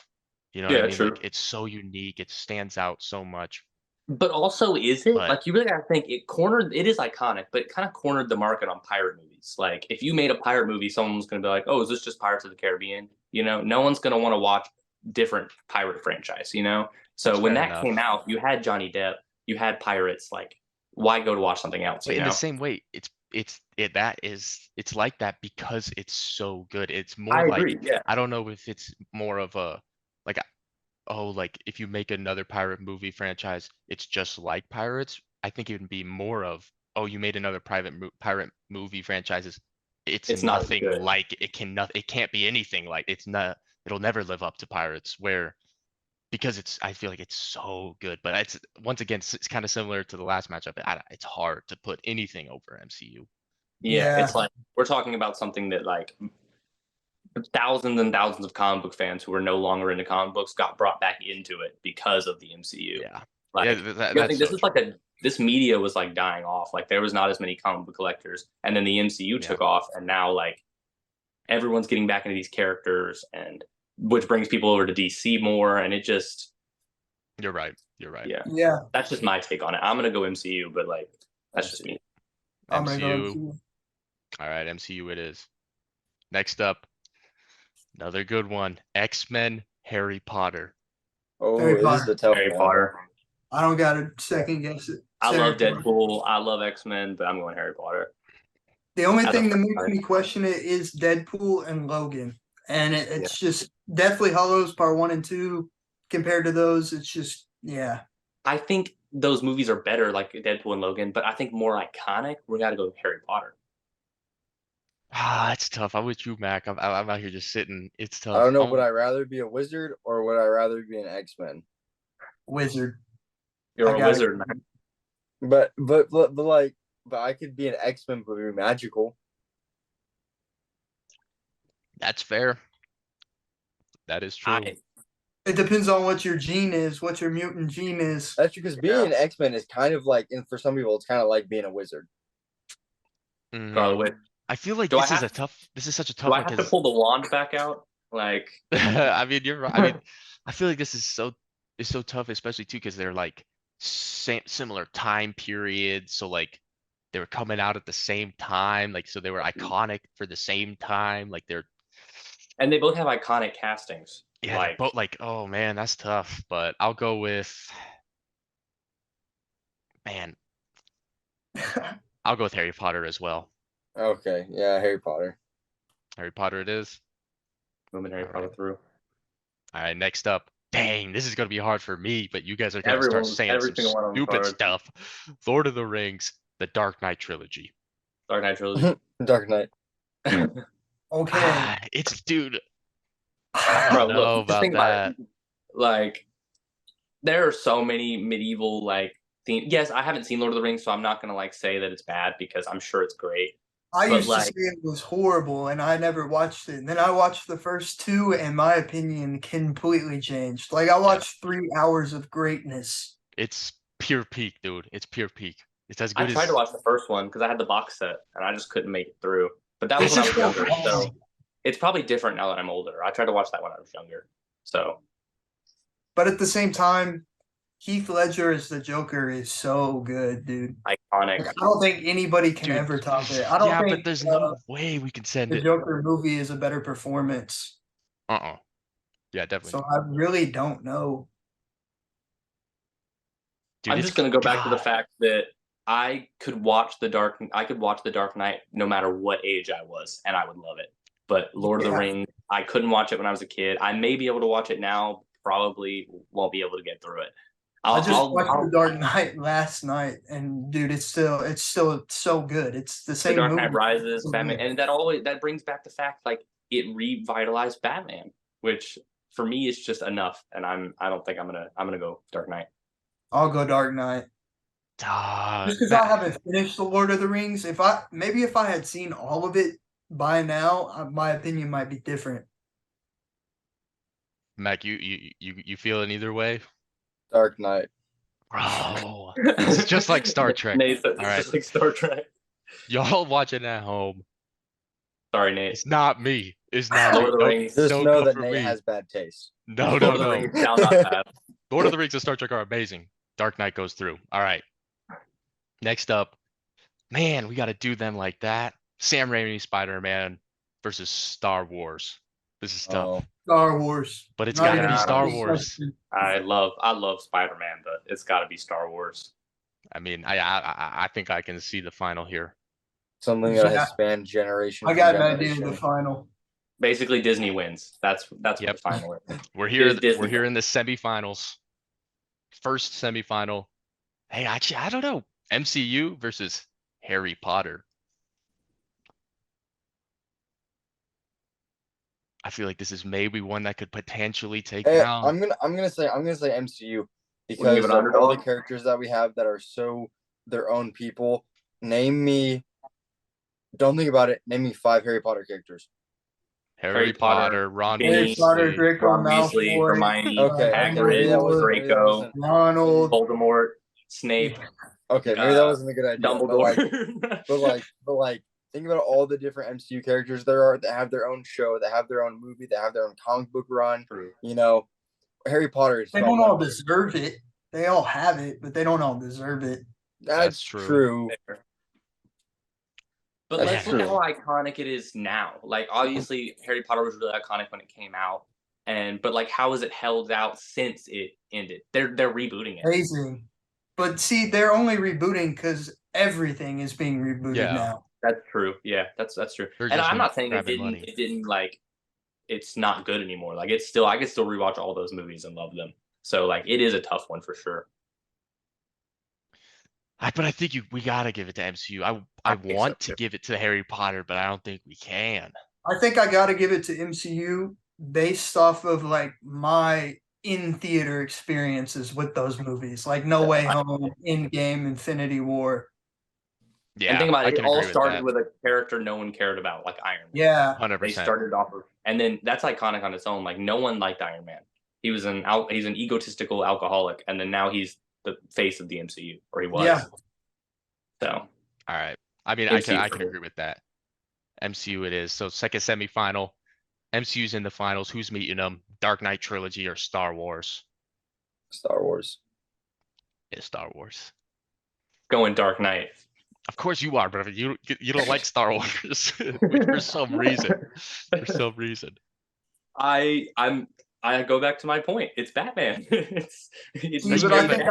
You know what I Yeah, mean? true. Like it's so unique. It stands out so much. But also, is it But- like you really gotta think it is iconic, but it kind of cornered the market on pirate movies. Like if you made a pirate movie, someone's gonna be like, "Oh, is this just Pirates of the Caribbean?" You know, no one's gonna want to watch different pirate franchise. You know, so That's when fair that enough. came out, you had Johnny Depp, you had pirates. Like, why go to watch something else? But You in know, the same way, it's like that because it's so good. It's more I like agree. Yeah, I don't know if it's more of a like oh like if you make another pirate movie franchise, it's just like Pirates. I think it would be more of oh you made another pirate movie franchises. It's It's not as nothing good. like it can't be anything like it's not it'll never live up to Pirates where because I feel like it's so good. But it's once again, it's kind of similar to the last matchup. It's hard to put anything over MCU. Yeah, Yeah. it's like we're talking about something that like thousands and thousands of comic book fans who were no longer into comic books got brought back into it because of the MCU. Yeah, Like, yeah, you gotta that's think so this is true. like this media was like dying off. Like there was not as many comic book collectors, and then the MCU Yeah. took off, and now like everyone's getting back into these characters, and which brings people over to DC more, and it just You're right. You're right. Yeah. that's just my take on it. I'm gonna go MCU, but like that's just me. I'm gonna go MCU. MCU. All right, MCU it is. Next up, another good one. X-Men, Harry Potter. Oh, Harry this is Potter. a tough Harry one. Potter. I don't gotta second guess it. I It's love Harry Potter. Deadpool. I love X-Men, but I'm going Harry Potter. The only As a thing that makes fan. me question it is Deadpool and Logan. And it's just Deathly Hollows Part 1 and 2 compared to those. It's just, yeah. I think those movies are better, like Deadpool and Logan, but I think more iconic, we got to go with Harry Potter. Ah, it's tough. I'm with you, Mac. I'm out here just sitting. It's I tough. don't know. Would I rather be a wizard or would I rather be an X-Men? Wizard. You're I a got it. wizard, man. But I could be an X-Men but be magical. That's fair. That is true. It depends on what your gene is, what your mutant gene is. That's because being an X-Men is kind of like, and for some people, it's kind of like being a wizard. Mhm. Scarlet Witch. I feel like Do I this is have- a tough. This is such a Do tough I one have to because pull the wand back out? Like, I mean you're right. I mean, I feel like this is so tough, especially too because they're like similar time periods. So like they were coming out at the same time. Like so they were iconic for the same time. Like they're and they both have iconic castings. yeah, they're both like oh man, that's tough. But I'll go with man. I'll go with Harry Potter as well. Okay, yeah, Harry Potter. Harry Potter it is. Moving Harry All Potter right. through. All right, next up. Dang, this is gonna be hard for me, but you guys are gonna Every start saying some single one of them stupid hard. stuff. Lord of the Rings, the Dark Knight trilogy. Dark Knight trilogy. Dark Knight. Okay. It's dude. I Bro, I don't know look, just about think about that. it. Like, there are so many medieval like themes. Yes, I haven't seen Lord of the Rings, so I'm not gonna like say that it's bad because I'm sure it's great. But, used to like- say it was horrible and I never watched it. And then I watched the first two and my opinion completely changed. Like I watched 3 hours of greatness. It's pure peak, dude. It's pure peak. It's as I good tried as to watch the first one because I had the box set and I just couldn't make it through. But that was It's when I just was so younger, so long. it's probably different now that I'm older. I tried to watch that when I was younger. So But at the same time, Heath Ledger as the Joker is so good, dude. iconic. Like, I don't think anybody can dude. ever top it. I don't Yeah, think but there's no way we can send the it. Joker movie is a better performance. Yeah, definitely. So I really don't know. Dude, I'm it's just gonna go back to the God. fact that I could watch the Dark Knight no matter what age I was, and I would love it. But Lord of the Yeah. Rings, I couldn't watch it when I was a kid. I may be able to watch it now, probably won't be able to get through it. I just watched The Dark Knight last night, and dude, it's still so good. It's the The same Dark movie. Knight Rises, So Batman, good. and that brings back the fact like it revitalized Batman, which for me is just enough. And I don't think I'm gonna go Dark Knight. I'll go Dark Knight. Just because I Mac, haven't finished The Lord of the Rings, if I had seen all of it by now, my opinion might be different. you feeling either way? Dark Knight. Bro, this is just like Star Trek. Nate said, All right. just like Star Trek. Y'all watching at home. Sorry, Nate. It's not me. It's not me. Lord of the Rings. Just Don't know come that for Nate me. has bad taste. No, Lord no, of the no. Rings shall not pass. Lord of the Rings and Star Trek are amazing. Dark Knight goes through. All right. Next up, man, we got to do them like that. Sam Raimi Spider-Man versus Star Wars. This is tough, Oh, Star Wars. but it's Not got to even be a Star discussion. Wars. I love Spider-Man, but it's got to be Star Wars. I mean, I think I can see the final here. something that Yeah. has spanned generation. I from got an idea of generation. the final. Basically, Disney wins. That's what Yep. the final is. We're here. Disney. We're here in the semifinals. First semifinal. Hey, actually, I don't know. MCU versus Harry Potter. I feel like this is maybe one that could potentially take Eh, down. I'm gonna say MCU Would you give because it of all the underdog? characters that we have that are so their own people. Name me. Don't think about it. Name me 5 Harry Potter characters. Harry Potter, Ron Harry Ginny, Potter, Weasley. Draco Ron Weasley, Malfoy, Hermione, Okay, maybe Hagrid, that wasn't. Dumbledore, Maybe that Draco, wasn't. Ronald. Voldemort, Snape, Okay, maybe that uh, wasn't a good idea. But like, Dumbledore. but like, think about all the different MCU characters there are that have their own show, that have their own movie, that have their own comic book run. True. You know, Harry Potter is They about don't all one. deserve it. They all have it, but they don't all deserve it. That's true. true. But That's let's look at true. how iconic it is now. Like, obviously, Harry Potter was really iconic when it came out, but like, how has it held out since it ended? They're rebooting it. Amazing. But see, they're only rebooting because everything is being rebooted Yeah. now. That's true. Yeah, that's true. They're And just I'm not saying grabbing money. it didn't like it's not good anymore. Like, it's still, I could still rewatch all those movies and love them. So like, it is a tough one for sure. But I think we gotta give it to MCU. I think so, want to too. give it to Harry Potter, but I don't think we can. I think I got to give it to MCU based off of like my in theater experiences with those movies, like No Way Home, Endgame, Infinity War. Yeah, And think about I it, it can all agree started with with a character no one cared about, like Iron Man. Yeah, that. 100%. They started off with, and then that's iconic on its own. Like, no one liked Iron Man. He's an egotistical alcoholic, and then now he's the face of the MCU, or he was. Yeah. So All right. I mean, MCU I for can me. agree with that. MCU it is. So second semifinal, MCU's in the finals. Who's meeting them? Dark Knight trilogy or Star Wars? Star Wars. It's Star Wars. Going Dark Knight. Of course you are, brother. You don't like Star Wars for some reason. For some reason. I go back to my point. It's Batman. it's See, but I think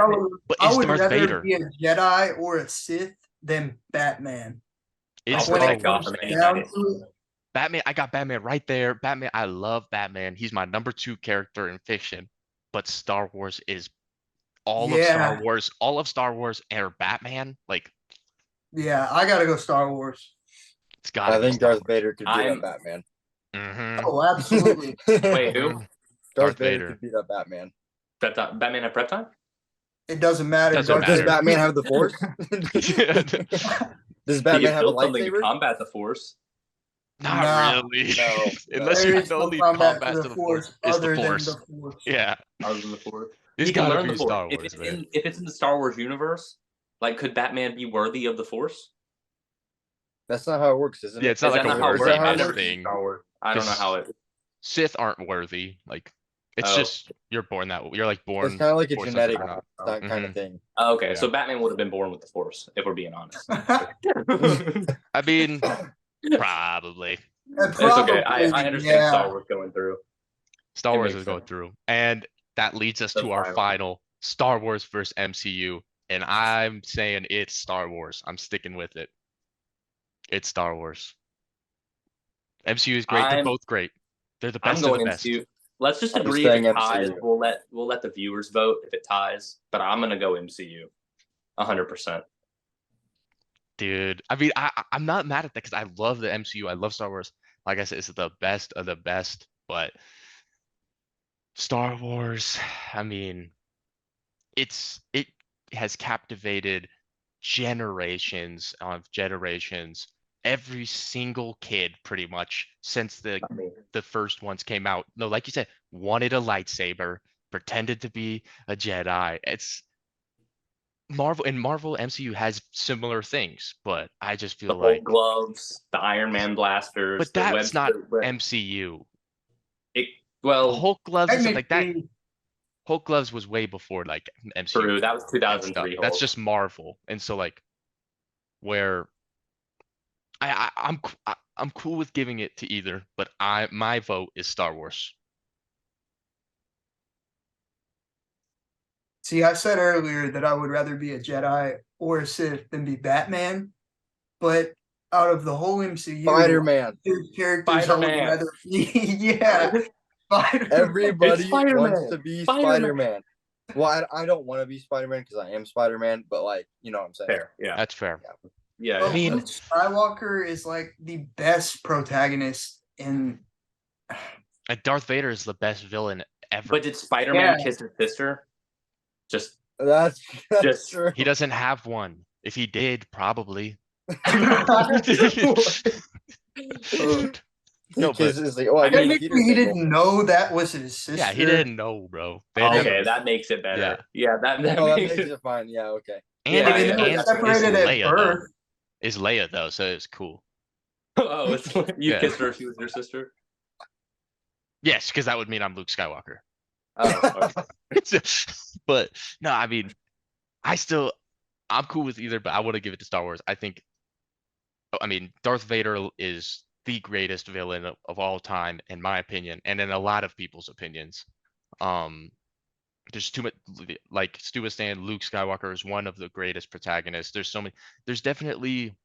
But I it's would Darth rather Vader. be a Jedi or a Sith than Batman. It's I'll When Star it take Wars, Gotham man. any down night. to it, Batman, I got Batman right there. Batman, I love Batman. He's my number 2 character in fiction. But Star Wars is all of Star Yeah. Wars, all of Star Wars or Batman. Like, yeah, I gotta go Star Wars. it's gotta I be think Star Darth Wars. Vader could beat I'm- up Batman. Mhm. Oh, absolutely. Wait, who? Mhm. Darth Darth Vader Vader. could beat up Batman. Prep time. Batman at prep time? It doesn't matter. Doesn't Darth Does matter. Vader- Batman have the Force? Does He Batman can have a build something to lightsaber? combat the Force. Not Nah. really. No, Unless There you is can no only combat combat to to the Force. It's the other than Force. the Force. Yeah. Other than the Force. It's He can gotta learn be the Force. Star If Wars, it's man. if it's in the Star Wars universe, like, could Batman be worthy of the Force? That's not how it works, isn't it? Yeah, it's not Is like that a not how it Is that works? how I've it never works? seen thing. Star Wars. I don't know how it. Sith aren't worthy. Like, it's Oh. just you're born that way. You're like born. It's kind of like a Force genetic sensitive or not. that kind Mhm. of thing. Oh, okay, Yeah. so Batman would have been born with the Force, if we're being honest. I mean, probably. It's okay. I Probably, understand yeah. Star Wars going through. Star It Wars makes is going sense. through. And that leads us The to our final. final Star Wars versus MCU. And I'm saying it's Star Wars. I'm sticking with it. It's Star Wars. MCU is great. They're I'm- both great. They're the I'm best of going the best. MCU. Let's just I'm agree if staying it ties, MCU. we'll let the viewers vote if it ties. But I'm gonna go MCU, 100%. Dude, I mean, I'm not mad at that because I love the MCU. I love Star Wars. Like I said, it's the best of the best. But Star Wars, I mean, it has captivated generations of generations. Every single kid, pretty much, since the first ones came out. No, like you said, wanted a lightsaber, pretended to be a Jedi. It's Marvel MCU has similar things, but I just The feel Hulk like, gloves, the Iron Man blasters, but the that's not web. MCU. Well, Hulk gloves and stuff like that. Technically, Hulk gloves was way before like MCU. true. That was and 2003. stuff. That's Hulk. just Marvel, and so like, where I'm cool with giving it to either, but my vote is Star Wars. see, I said earlier that I would rather be a Jedi or a Sith than be Batman, but out of the whole MCU, Spider-Man. there's characters I would Spider-Man. rather be. Yeah, Spider-Man. Everybody Spider-Man. wants to be Spider-Man. Spider-Man. Well, I don't want to be Spider-Man because I am Spider-Man, but like, you know what I'm saying. Fair. Yeah. That's fair. Yeah. But I mean- Luke Skywalker is like the best protagonist in And Darth Vader is the best villain ever. But did Spider-Man Yeah. kiss his sister? Just That's Just- true. He doesn't have one. If he did, probably. No, but Because it's like, oh, I I got mean, the Technically, Peter he symbol. didn't know that was his sister. yeah, he didn't know, bro. They had okay, never. that makes it better. Yeah. Yeah, that Oh, that makes makes it. it fine. Yeah, okay. And Yeah, I mean, they yeah, were and that's separated it's at Leia though. birth. It's Leia though, so it's cool. Oh, it's you Yeah. kissed her if she was your sister. Yes, because that would mean I'm Luke Skywalker. Oh, okay. But no, I mean, I'm cool with either, but I want to give it to Star Wars. I mean, Darth Vader is the greatest villain of all time, in my opinion, and in a lot of people's opinions. Um, there's too much, like Stu was saying, Luke Skywalker is one of the greatest protagonists. There's so many. There's definitely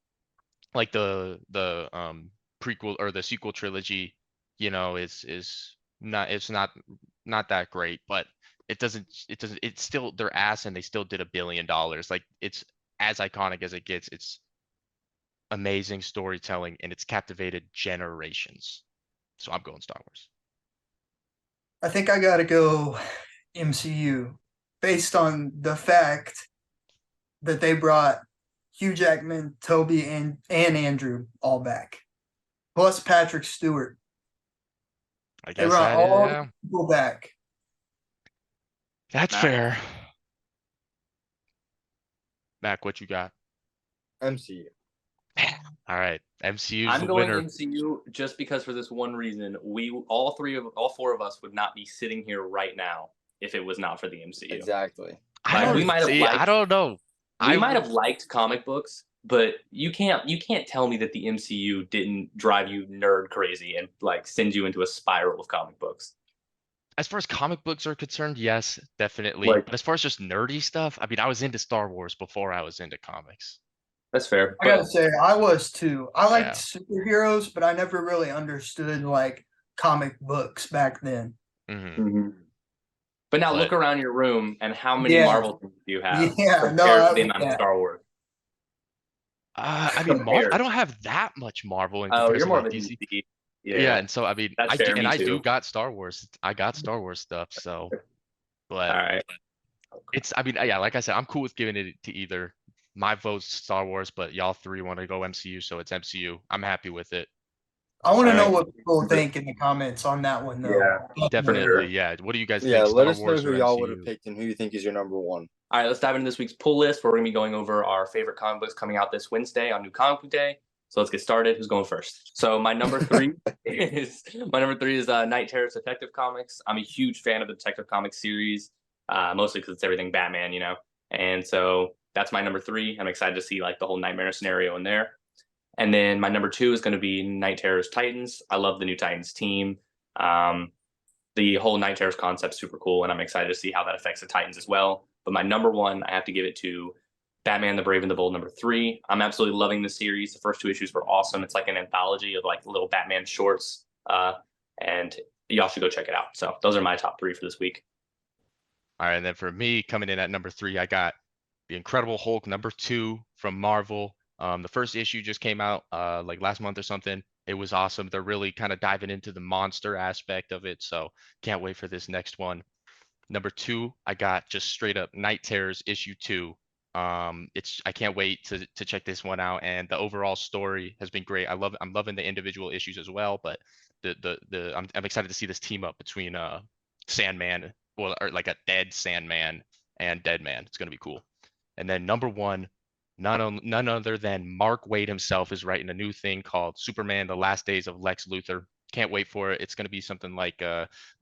like the prequel or the sequel trilogy, is not it's not that great, but it doesn't it's still their ass and they still did $1 billion. Like it's as iconic as it gets. It's amazing storytelling and it's captivated generations. So I'm going Star Wars. I think I gotta go MCU based on the fact that they brought Hugh Jackman, Toby, and Andrew all back, plus Patrick Stewart. I They guess brought that is, all yeah, the people back. that's Mac? fair. Mac, what you got? MCU. All right, MCU's I'm the going winner. MCU just because for this one reason, all four of us would not be sitting here right now if it was not for the MCU. Exactly. I Like, don't we might have see. I liked- don't know. We I might would- have liked comic books, but you can't tell me that the MCU didn't drive you nerd crazy and like send you into a spiral of comic books. As far as comic books are concerned, yes, definitely. Like- But as far as just nerdy stuff, I mean, I was into Star Wars before I was into comics. That's fair. I gotta But say, I was too. I liked Yeah. superheroes, but I never really understood like comic books back then. Hmm. but now But- look around your room and how many Yeah. Marvel things do you have Yeah, no, compared to the I- amount of yeah. Star Wars? I mean, Marvel. Compared. I don't have that much Marvel in Oh, comparison you're more to of a DC. DC. Yeah, and so I mean, That's fair, me I too. do got Star Wars. I got Star Wars stuff. So, but All right. it's. I mean, yeah, like I said, I'm cool with giving it to either. My vote's Star Wars, but y'all three want to go MCU, so it's MCU. I'm happy with it. I want to know Alright. what people think in the comments on that one, though. Yeah. Definitely, yeah. What do you guys Yeah, think? let Star us know Wars who or y'all would have MCU? picked and who you think is your number one. All right, let's dive into this week's pull list. We're going to be going over our favorite comic books coming out this Wednesday on New Comic Book Day. So let's get started. Who's going first? So my number three is Night Terror's Detective Comics. I'm a huge fan of the Detective Comics series, mostly because it's everything Batman, And so that's my number three. I'm excited to see like the whole Nightmare scenario in there. And then my number two is going to be Night Terror's Titans. I love the new Titans team. The whole Night Terror's concept super cool, and I'm excited to see how that affects the Titans as well. But my number one, I have to give it to Batman the Brave and the Bold number three. I'm absolutely loving this series. The first two issues were awesome. It's like an anthology of like little Batman shorts, and y'all should go check it out. So those are my top three for this week. All right, and then for me, coming in at number three, I got the Incredible Hulk number two from Marvel. The first issue just came out like last month or something. It was awesome. They're really kind of diving into the monster aspect of it, so can't wait for this next one. Number two, I got just straight up Night Terrors issue 2. I can't wait to check this one out, and the overall story has been great. I'm loving the individual issues as well, but I'm excited to see this team up between Sandman, or like a dead Sandman and Deadman. It's gonna be cool. And then number one, none other than Mark Waid himself is writing a new thing called Superman: The Last Days of Lex Luthor. Can't wait for it. It's going to be something like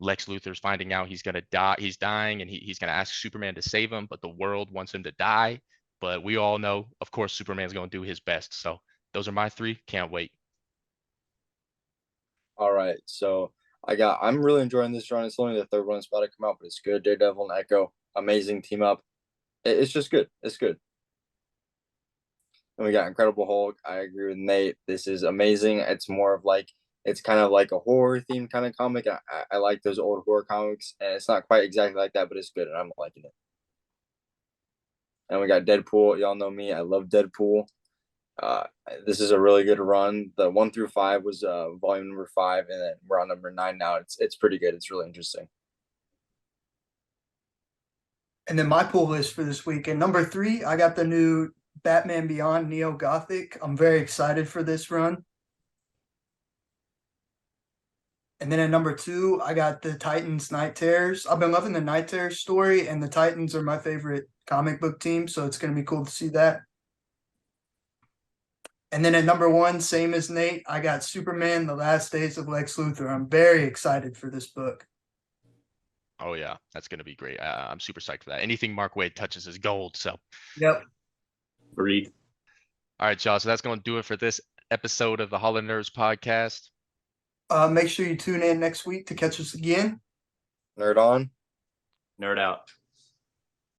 Lex Luthor's finding out he's going to die. He's dying, and he's going to ask Superman to save him, but the world wants him to die. But we all know, of course, Superman's going to do his best. So those are my three. Can't wait. All right, so I'm really enjoying this run. It's only the third one that's about to come out, but it's good. Daredevil and Echo, amazing team up. It's just good. It's good. And we got Incredible Hulk. I agree with Nate. This is amazing. It's kind of like a horror themed kind of comic. I like those old horror comics, and it's not quite exactly like that, but it's good, and I'm liking it. And we got Deadpool. Y'all know me. I love Deadpool. This is a really good run. The 1 through 5 was volume number 5, and then we're on number 9 now. It's pretty good. It's really interesting. And then my pull list for this week. And number 3, I got the new Batman Beyond Neo Gothic. I'm very excited for this run. And then at number 2, I got the Titans Night Terrors. I've been loving the Night Terrors story, and the Titans are my favorite comic book team, so it's going to be cool to see that. And then at number 1, same as Nate, I got Superman, The Last Days of Lex Luthor. I'm very excited for this book. Oh yeah, that's gonna be great. I'm super psyched for that. Anything Mark Waid touches is gold. So, Yep. Agreed. all right, y'all. So that's gonna do it for this episode of the Holland Nerds podcast. Make sure you tune in next week to catch us again. Nerd on. Nerd out.